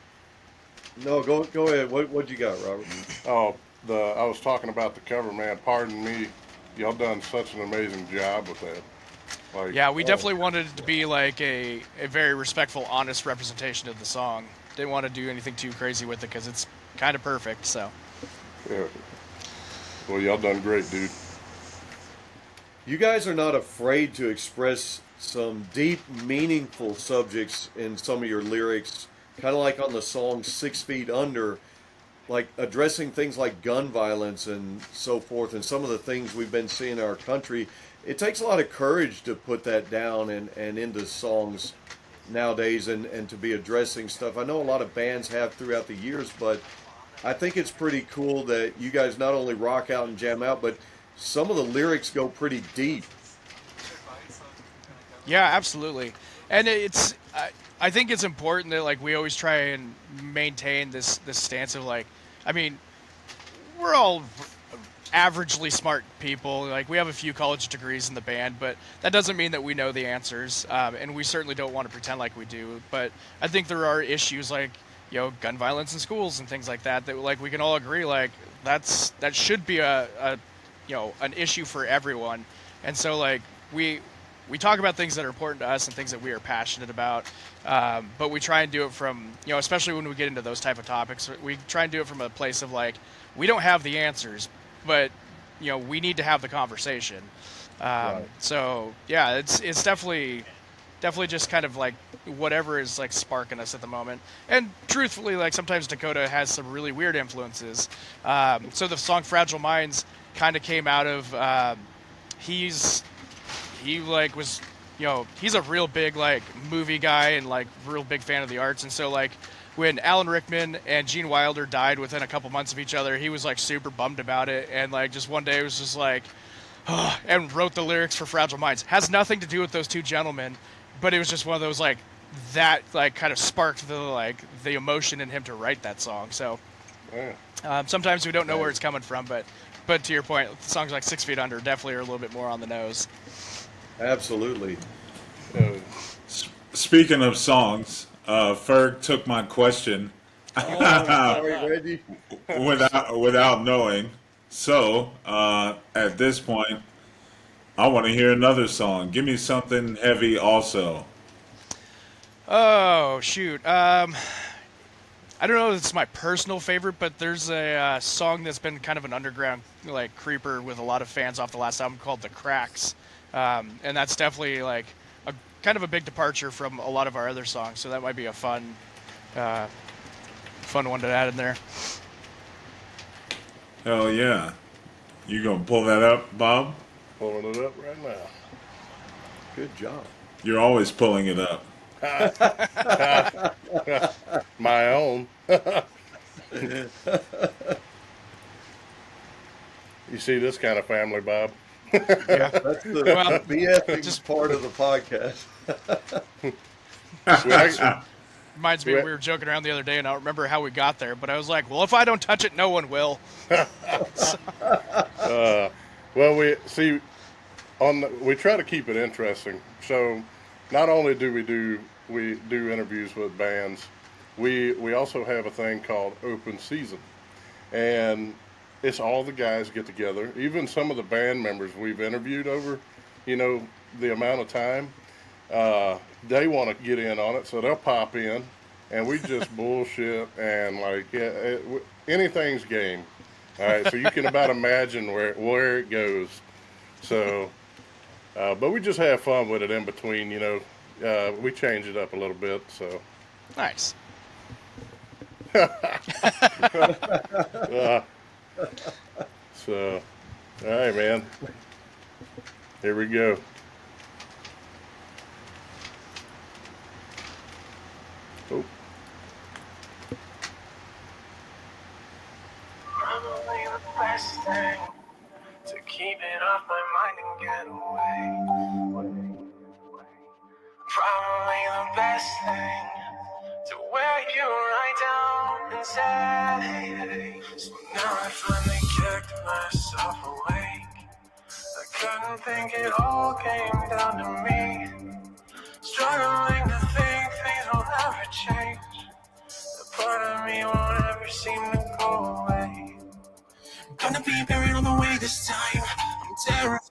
No, go ahead. What you got, Robert? Oh, I was talking about the cover, man. "Pardon Me." Y'all done such an amazing job with that. Like, Yeah, we definitely wanted it to be like a very respectful, honest representation of the song. Didn't want to do anything too crazy with it because it's kind of perfect. So. yeah. Well, y'all done great, dude. You guys are not afraid to express some deep, meaningful subjects in some of your lyrics, kind of like on the song 6 Feet Under, like addressing things like gun violence and so forth, and some of the things we've been seeing in our country. It takes a lot of courage to put that down and into songs nowadays and to be addressing stuff. I know a lot of bands have throughout the years, but I think it's pretty cool that you guys not only rock out and jam out, but some of the lyrics go pretty deep. Yeah, absolutely. And I think it's important that like we always try and maintain this stance of like, I mean, we're all averagely smart people. Like we have a few college degrees in the band, but that doesn't mean that we know the answers. And we certainly don't want to pretend like we do. But I think there are issues like gun violence in schools and things like that like we can all agree like that should be a an issue for everyone. And so like we talk about things that are important to us and things that we are passionate about, but we try and do it from especially when we get into those type of topics, we try and do it from a place of like we don't have the answers, but we need to have the conversation. Right. So yeah, it's definitely just kind of like whatever is like sparking us at the moment. And truthfully, like sometimes Dakota has some really weird influences. So the song "Fragile Minds" kind of came out of he like was he's a real big like movie guy and like real big fan of the arts. And so like when Alan Rickman and Gene Wilder died within a couple months of each other, he was like super bummed about it, and like just one day it was just like and wrote the lyrics for Fragile Minds. Has nothing to do with those two gentlemen, but it was just one of those like that like kind of sparked the emotion in him to write that song. So Yeah. sometimes we don't know where it's coming from, but to your point, songs like 6 Feet Under definitely are a little bit more on the nose. Absolutely. Uh, Speaking of songs, Ferg took my question Oh, I'm sorry, Reggie. without knowing. So at this point, I want to hear another song. Give me something heavy, also. Oh shoot. I don't know if it's my personal favorite, but there's a song that's been kind of an underground like creeper with a lot of fans off the last album called "The Cracks," and that's definitely like a kind of a big departure from a lot of our other songs. So that might be a fun one to add in there. Hell yeah! You gonna pull that up, Bob? pulling it up right now. Good job. You're always pulling it up. My own. You see this kind of family, Bob. Yeah. That's the Well, BSing just part of the podcast. We actually, reminds me we, we were joking around the other day, and I don't remember how we got there, but I was like, well, if I don't touch it, no one will. well, we see we try to keep it interesting. So, not only do we do interviews with bands, we also have a thing called open season, and it's all the guys get together. Even some of the band members we've interviewed over, the amount of time, they want to get in on it, so they'll pop in, and we just bullshit and like anything's game. All right, so you can about imagine where it goes. So, but we just have fun with it in between. We change it up a little bit. So, Nice. uh, so, all right, man. Here we go. Oh, Probably the best thing to keep it off my mind and get away. Probably the best thing to wear you right down and say. So now I finally kicked myself awake. I couldn't think it all came down to me. Struggling to think things will ever change. The part of me won't ever seem to go away. Gonna be buried on the way this time. I'm terrified.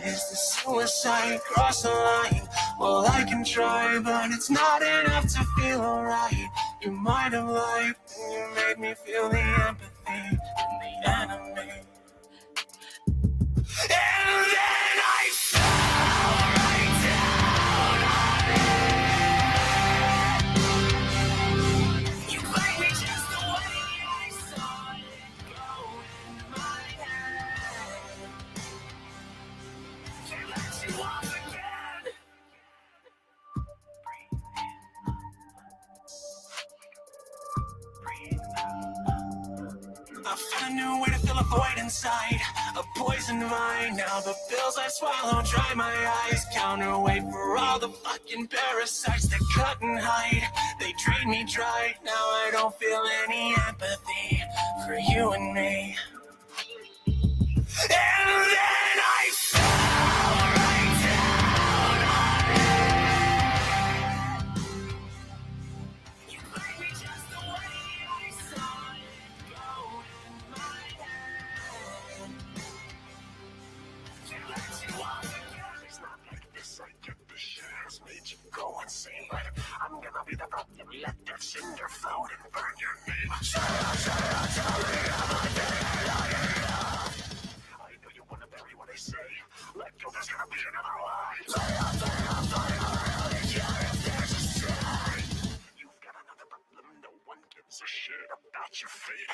Is the suicide cross the line? Well, I can try, but it's not enough to feel alright. You might have lied when you made me feel the empathy and the enemy. And then I fell right down on it. You played me just the way I saw it go in my head. Can't let you off again. Breathe in, breathe out. I found a new way to fill a void inside, a poison vine. Now the pills I swallow dry my eyes, counterweight for all the fucking parasites that cut and hide. They drain me dry, now I don't feel any empathy for you and me. And then I fell right down. You played me just the way I saw it go in my head. Can't let you off again. It's not like this. I get the shit has made you go insane. But I'm gonna be the problem. Let that cinder float and burn your name. Shut up, tell me I know you wanna bury what I say. Let go, there's gonna be another lie. I really care if there's a sign. You've got another problem, no one gives a shit about your fate.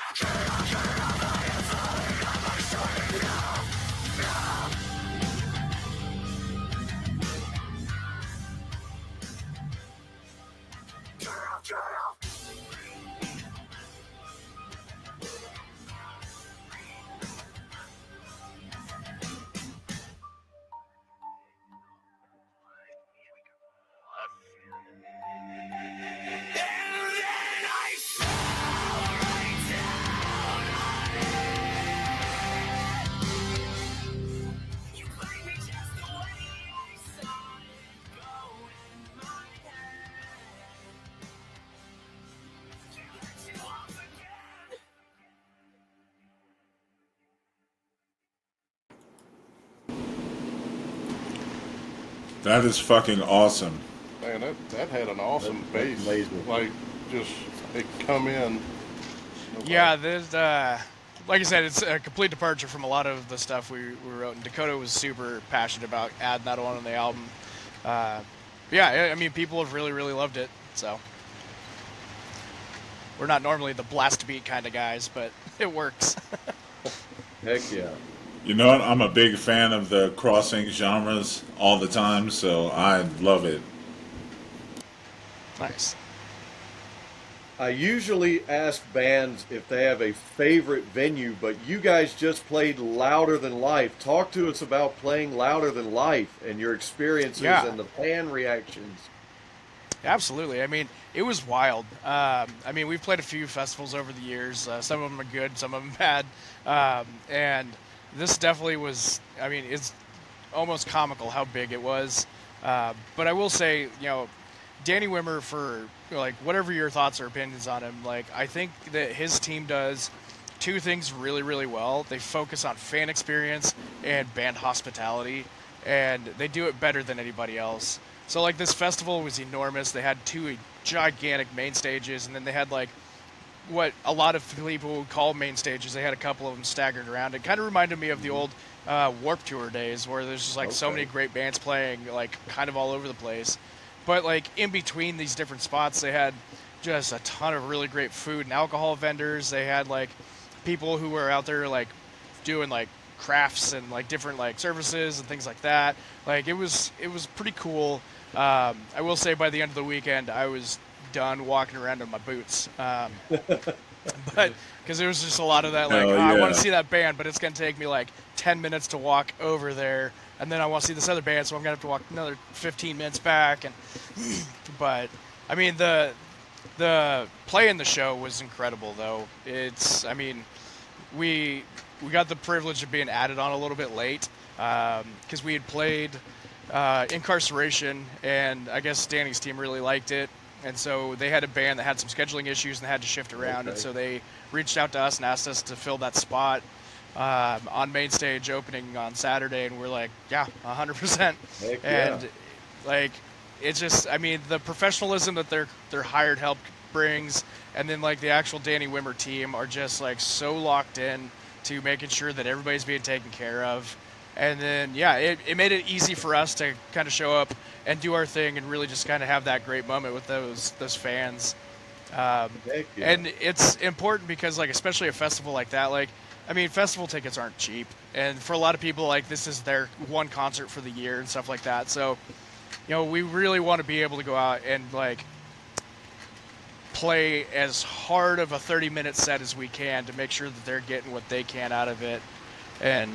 That is fucking awesome. Man, that had an awesome That's bass. amazing. Like, just, it come in. Yeah, there's like I said, it's a complete departure from a lot of the stuff we wrote. And Dakota was super passionate about adding that on the album. Yeah, I mean, people have really, really loved it. So we're not normally the blast beat kind of guys, but it works. Heck yeah. You know what? I'm a big fan of the crossing genres all the time, so I love it. Nice. I usually ask bands if they have a favorite venue, but you guys just played Louder Than Life. Talk to us about playing Louder Than Life and your experiences and the fan reactions. Absolutely. I mean, it was wild. I mean, we've played a few festivals over the years. Some of them are good, some of them bad. And this definitely was, I mean, it's almost comical how big it was. But I will say, you know, Danny Wimmer, for like whatever your thoughts or opinions on him, like I think that his team does two things really, really well. They focus on fan experience and band hospitality, and they do it better than anybody else. So like this festival was enormous. They had two gigantic main stages, and then they had like what a lot of people would call main stages. They had a couple of them staggered around. It kind of reminded me of the old Warped Tour days, where there's just like so many great bands playing like kind of all over the place. But like in between these different spots, they had just a ton of really great food and alcohol vendors. They had like people who were out there like doing like crafts and like different like services and things like that. Like it was pretty cool. I will say by the end of the weekend, I was done walking around in my boots. But because there was just a lot of that, like, I want to see that band, but it's going to take me like 10 minutes to walk over there. And then I want to see this other band, so I'm going to have to walk another 15 minutes back. And but, I mean, the play in the show was incredible, though. I mean, we got the privilege of being added on a little bit late because we had played Incarceration, and I guess Danny's team really liked it. And so they had a band that had some scheduling issues and had to shift around. And so they reached out to us and asked us to fill that spot on main stage opening on Saturday. And we're like, yeah, 100%. Heck and yeah. like, it's just, I mean, the professionalism that their hired help brings, and then like the actual Danny Wimmer team are just like so locked in to making sure that everybody's being taken care of. And then, yeah, it made it easy for us to kind of show up and do our thing and really just kind of have that great moment with those fans. Yeah. And it's important because, like, especially a festival like that, like, I mean, festival tickets aren't cheap. And for a lot of people, like, this is their one concert for the year and stuff like that. So, you know, we really want to be able to go out and, like, play as hard of a 30-minute set as we can to make sure that they're getting what they can out of it. And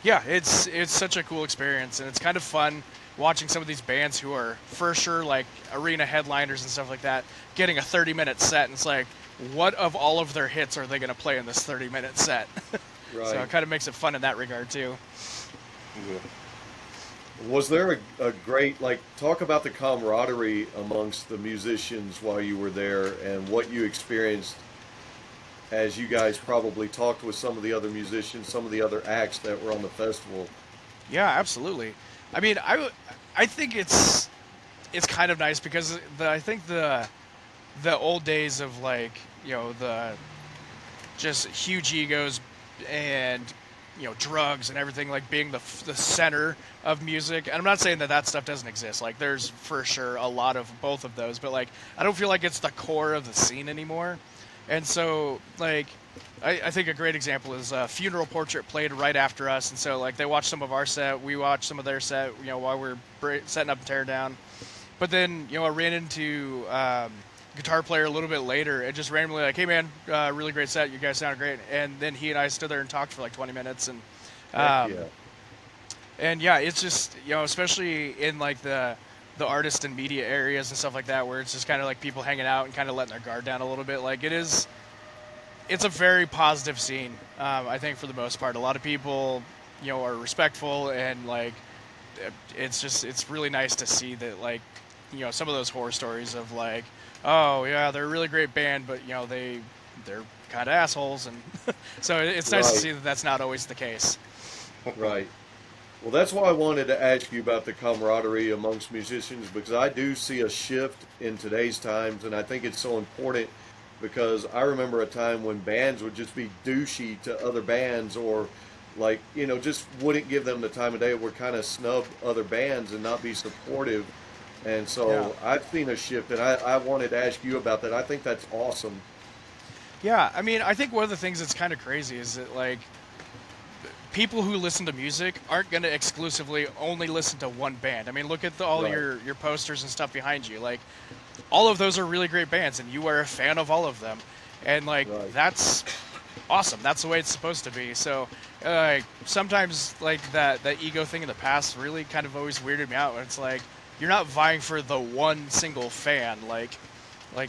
yeah, it's such a cool experience, and it's kind of fun watching some of these bands who are for sure like arena headliners and stuff like that getting a 30-minute set, and it's like, what of all of their hits are they going to play in this 30-minute set? Right. So it kind of makes it fun in that regard too. Yeah. Was there a great, like, talk about the camaraderie amongst the musicians while you were there and what you experienced as you guys probably talked with some of the other musicians, some of the other acts that were on the festival? Yeah, absolutely. I mean, I think it's kind of nice because I think the old days of, like, you know, the just huge egos and, you know, drugs and everything, like being the center of music. And I'm not saying that stuff doesn't exist. Like, there's for sure a lot of both of those, but like I don't feel like it's the core of the scene anymore. And so, like, I think a great example is Funeral Portrait played right after us, and so like they watched some of our set, we watched some of their set, you know, while we're setting up and tearing down. But then, you know, I ran into guitar player a little bit later and just randomly like, hey man, really great set, you guys sound great. And then he and I stood there and talked for like 20 minutes, and Yeah. and yeah, it's just, you know, especially in like the artist and media areas and stuff like that, where it's just kind of like people hanging out and kind of letting their guard down a little bit. Like, it's a very positive scene. I think for the most part, a lot of people, you know, are respectful, and like, it's really nice to see that, like, you know, some of those horror stories of like, oh yeah, they're a really great band, but you know, they're kind of assholes, and so it's nice to Right. see that that's not always the case. Right. Well, that's why I wanted to ask you about the camaraderie amongst musicians, because I do see a shift in today's times, and I think it's so important because I remember a time when bands would just be douchey to other bands, or like, you know, just wouldn't give them the time of day, would kind of snub other bands and not be supportive. And Yeah. so I've seen a shift, and I wanted to ask you about that. I think that's awesome. Yeah, I mean, I think one of the things that's kind of crazy is that, like, people who listen to music aren't going to exclusively only listen to one band. I mean, look at all Right. your posters and stuff behind you. Like, all of those are really great bands, and you are a fan of all of them. And, like, Right. that's awesome. That's the way it's supposed to be. So, sometimes, like, that ego thing in the past really kind of always weirded me out. When it's like, you're not vying for the one single fan. Like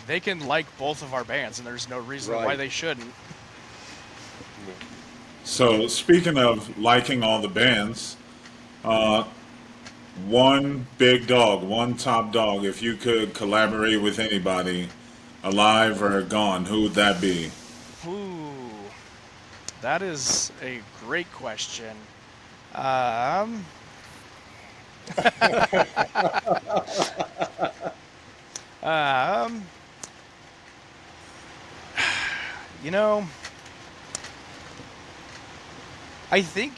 they can like both of our bands, and there's no reason why Right. they shouldn't. So speaking of liking all the bands, one big dog, one top dog, if you could collaborate with anybody, alive or gone, who would that be? Ooh, that is a great question. Um, um, you know, I think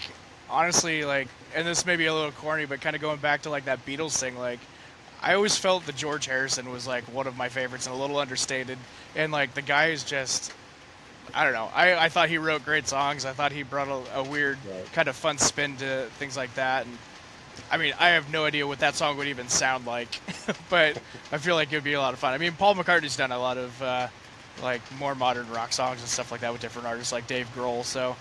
honestly, like, and this may be a little corny, but kind of going back to like that Beatles thing, like, I always felt that George Harrison was like one of my favorites and a little understated, and like the guy is just, I don't know. I thought he wrote great songs. I thought he brought a weird Right. kind of fun spin to things like that. And I mean, I have no idea what that song would even sound like, but I feel like it would be a lot of fun. I mean, Paul McCartney's done a lot of like more modern rock songs and stuff like that with different artists like Dave Grohl, so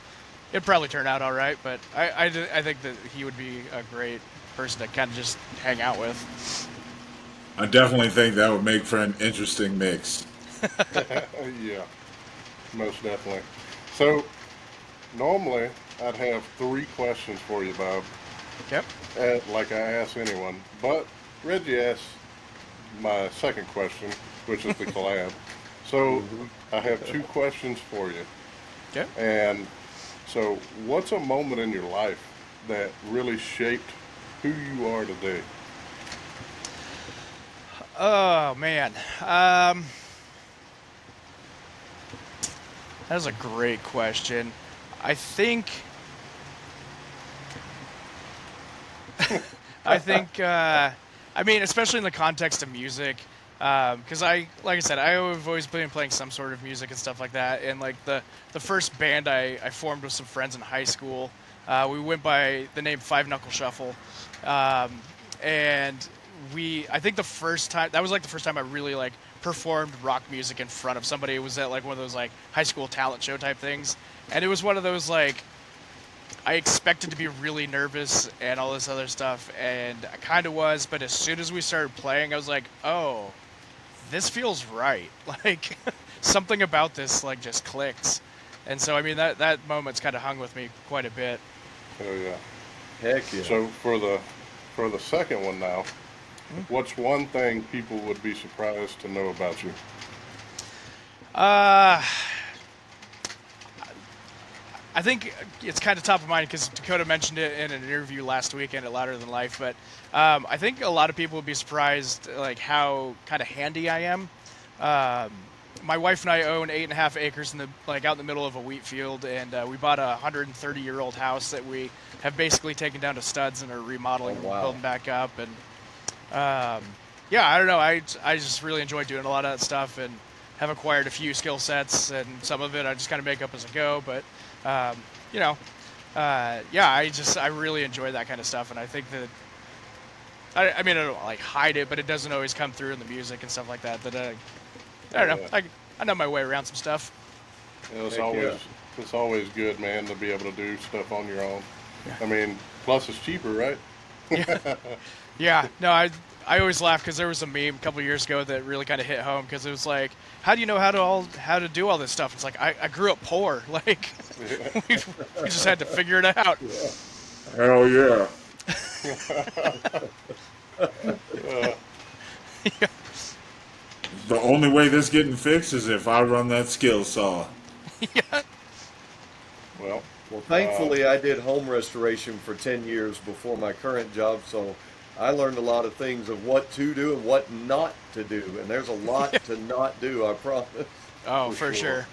it'd probably turn out all right. But I think that he would be a great person to kind of just hang out with. I definitely think that would make for an interesting mix. Yeah, most definitely. So, normally I'd have 3 questions for you, Bob, Yep. like I ask anyone. But Reggie asked my second question, which is the collab. So, I have 2 questions for you. Okay. And so, what's a moment in your life that really shaped who you are today? Oh man. That's a great question. I think. I think. I mean, especially in the context of music, because like I said, I've always been playing some sort of music and stuff like that. And like the first band I formed with some friends in high school, we went by the name Five Knuckle Shuffle, and I think the first time that was like the first time I really like performed rock music in front of somebody. It was at like one of those like high school talent show type things, and it was one of those like I expected to be really nervous and all this other stuff, and I kind of was. But as soon as we started playing, I was like, oh, this feels right. Like something about this like just clicks. And so I mean that moment's kind of hung with me quite a bit. Hell yeah. Heck yeah. So for the second one now, what's one thing people would be surprised to know about you? I think it's kind of top of mind because Dakota mentioned it in an interview last weekend at Louder Than Life. But I think a lot of people would be surprised like how kind of handy I am. My wife and I own 8.5 acres in the like out in the middle of a wheat field, and we bought a 130-year-old house that we have basically taken down to studs and are remodeling Oh, wow. and building back up. And yeah, I don't know. I just really enjoy doing a lot of that stuff and have acquired a few skill sets, and some of it I just kind of make up as I go. But you know, yeah, I really enjoy that kind of stuff, and I think that I mean I don't like hide it, but it doesn't always come through in the music and stuff like that. That I don't know. I know my way around some stuff. You know, Heck yeah. it's always good, man, to be able to do stuff on your own. I mean, plus it's cheaper, right? Yeah, no, I always laugh because there was a meme a couple years ago that really kind of hit home because it was like, how do you know how to do all this stuff? It's like I grew up poor, like we just had to figure it out. Hell yeah. The only way this getting fixed is if I run that skill saw. Yeah, Well, Well, thankfully, I did home restoration for 10 years before my current job, so I learned a lot of things of what to do and what not to do. And there's a lot to not do, I promise. oh for sure.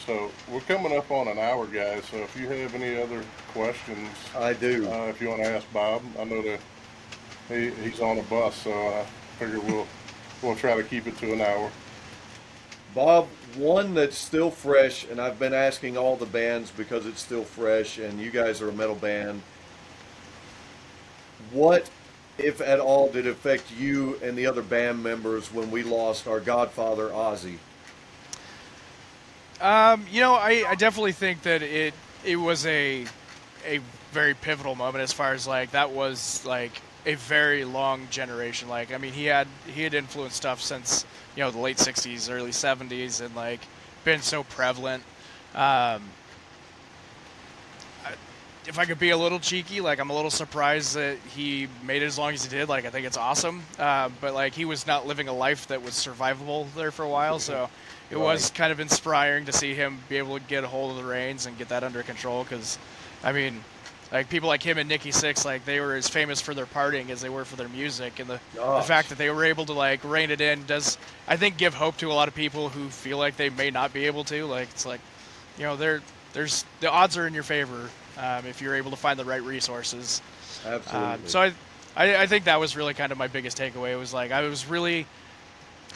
so we're coming up on an hour, guys. So if you have any other questions, I do. if you want to ask Bob, I know that he's on a bus, so I figure we'll try to keep it to an hour. Bob, one that's still fresh, and I've been asking all the bands because it's still fresh, and you guys are a metal band. What, if at all, did affect you and the other band members when we lost our godfather, Ozzy? You know, I definitely think that it was a very pivotal moment as far as like that was like a very long generation. Like I mean he had influenced stuff since, you know, the late 60s, early 70s, and like been so prevalent. If I could be a little cheeky, like I'm a little surprised that he made it as long as he did. Like I think it's awesome, but like he was not living a life that was survivable there for a while, so it was kind of inspiring to see him be able to get a hold of the reins and get that under control. Because, I mean, like people like him and Nikki Sixx, like they were as famous for their partying as they were for their music, and the fact that they were able to like rein it in does, I think, give hope to a lot of people who feel like they may not be able to. Like it's like, you know, there's the odds are in your favor if you're able to find the right resources. Absolutely. So I think that was really kind of my biggest takeaway. It was like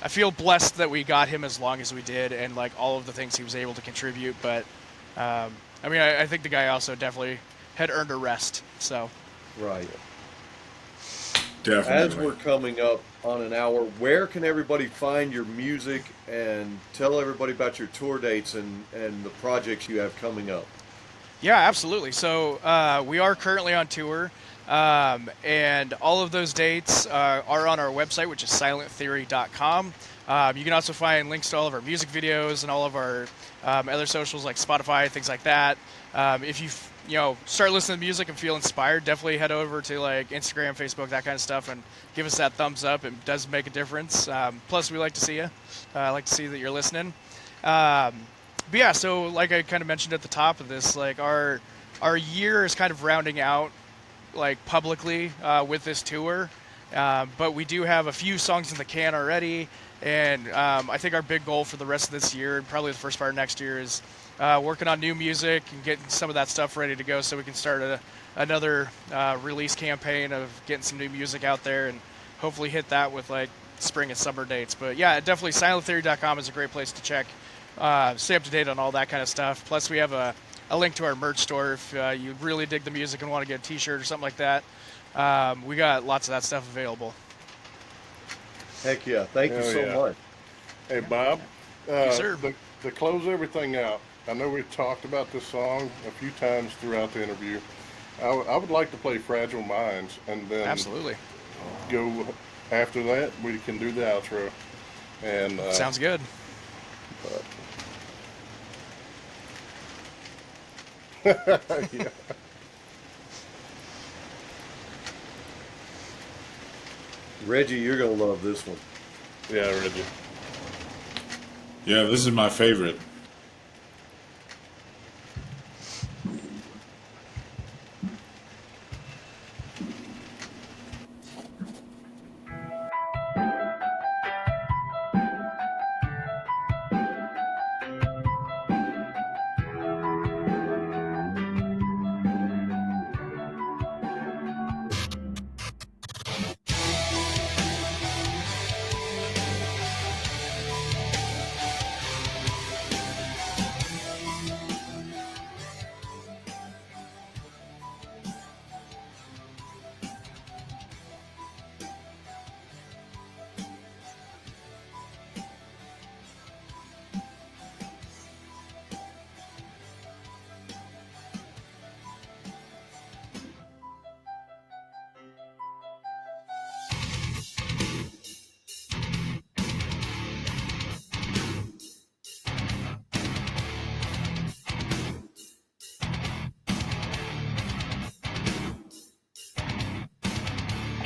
I feel blessed that we got him as long as we did, and like all of the things he was able to contribute. But I mean, I think the guy also definitely had earned a rest. So Right. Definitely. As we're coming up on an hour, where can everybody find your music, and tell everybody about your tour dates and the projects you have coming up? yeah, absolutely. So we are currently on tour, and all of those dates are on our website, which is silenttheory.com. You can also find links to all of our music videos and all of our other socials like Spotify, things like that. If you start listening to music and feel inspired, definitely head over to like Instagram, Facebook, that kind of stuff, and give us that thumbs up. It does make a difference. Plus, we like to see you. I like to see that you're listening. But yeah, so like I kind of mentioned at the top of this, like our year is kind of rounding out like publicly with this tour. But we do have a few songs in the can already, and I think our big goal for the rest of this year and probably the first part of next year is working on new music and getting some of that stuff ready to go so we can start another release campaign of getting some new music out there and hopefully hit that with like spring and summer dates. But yeah, definitely silenttheory.com is a great place to check, stay up to date on all that kind of stuff. Plus we have a link to our merch store if you really dig the music and want to get a t-shirt or something like that. We got lots of that stuff available. Heck yeah. Thank you Hell so yeah. much. Hey, Bob, Yes, sir. to close everything out, I know we've talked about this song a few times throughout the interview. I would like to play Fragile Minds, and then Absolutely. go after that. We can do the outro. And Sounds good. yeah, Reggie, you're going to love this one. yeah, Reggie. Yeah, this is my favorite.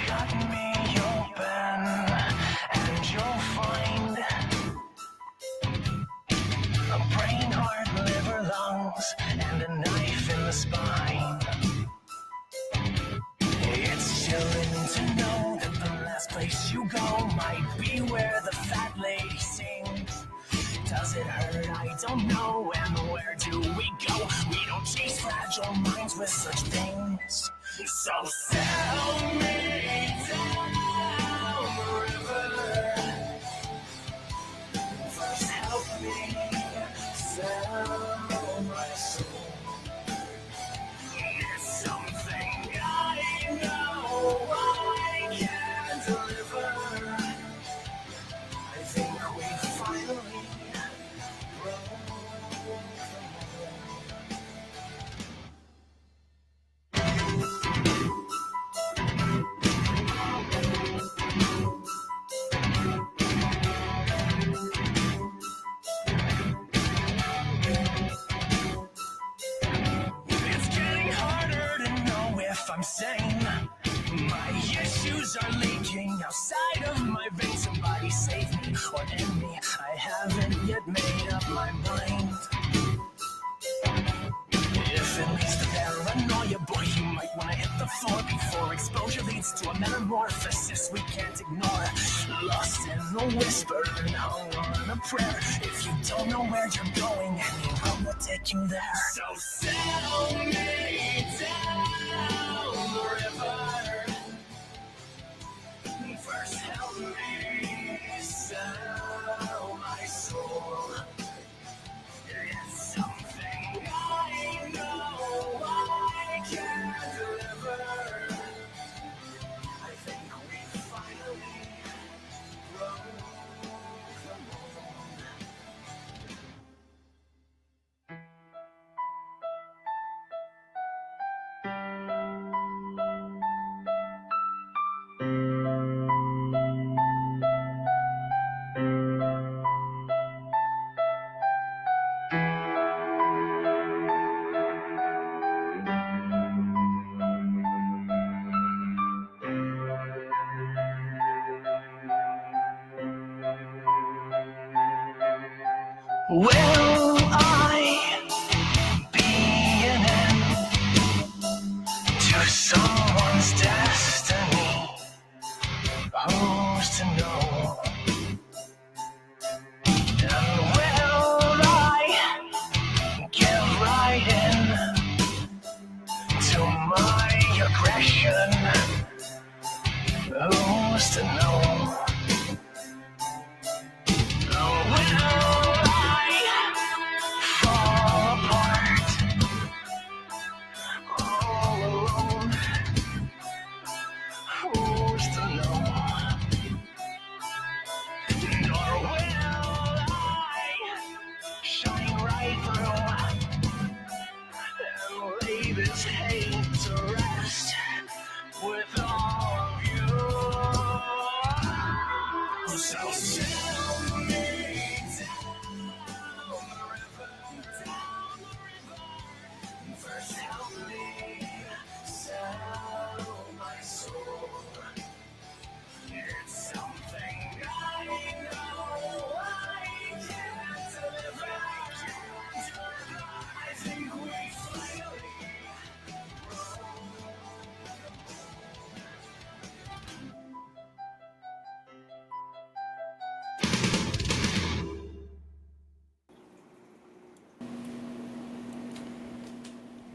Cut me open and you'll find a brain, heart, liver, lungs, and a knife in the spine. It's chilling to know that the last place you go might be where the fat lady sings. Does it hurt? I don't know. And where do we go? We don't chase fragile minds with such things. So sell me down the river. First help me sell my soul. It's something I know I can deliver. I think we finally broke the mold. It's getting harder to know if I'm sane. My issues are leaking outside of my veins. Somebody save me or end me. I haven't yet made up my mind. If it leads to paranoia, boy, you might want to hit the floor before exposure leads to a metamorphosis we can't ignore. Lost in a whisper and hung on a prayer. If you don't know where you're going, any road will take you there. So sell me down the river. First help me sell my soul. It's something I know I can deliver. I think we finally broke the mold. Will I be an end to someone's destiny? Who's to know? And will I give right in to my aggression? Who's to know? Will I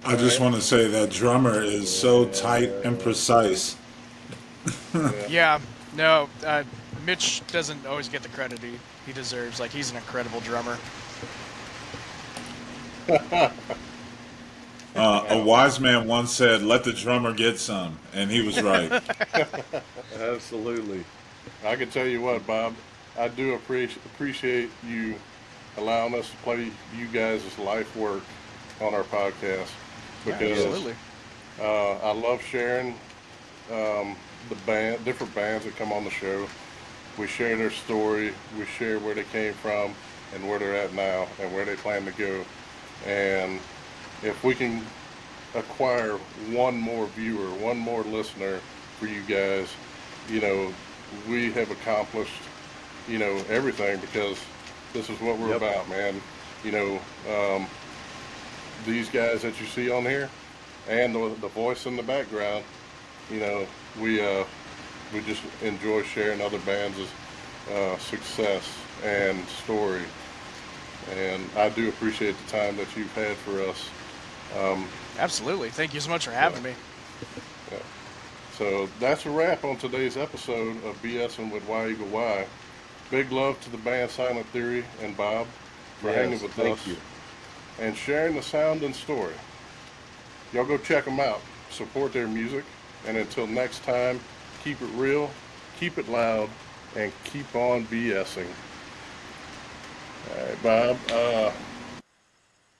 I just want to say that drummer is so tight and precise. Yeah. Yeah, no, Mitch doesn't always get the credit he deserves. Like, he's an incredible drummer. A wise man once said, "Let the drummer get some," and he was right. Absolutely. I can tell you what, Bob, I do appreciate you allowing us to play you guys' life work on our podcast Yeah, because absolutely. I love sharing different bands that come on the show. We share their story, we share where they came from and where they're at now and where they plan to go. And if we can acquire one more viewer, one more listener for you guys, you know, we have accomplished, everything because this is what we're Yep. about, man. You know, these guys that you see on here and the voice in the background, you know, we just enjoy sharing other bands' success and story. And I do appreciate the time that you've had for us. Absolutely. Thank you so much for having me. Yeah. So that's a wrap on today's episode of BSing with Y-Eagle-Y. Big love to the band Silent Theory and Bob for Yes, hanging with thank us you. and sharing the sound and story. Y'all go check them out, support their music, and until next time, keep it real, keep it loud, and keep on BSing. All right, Bob.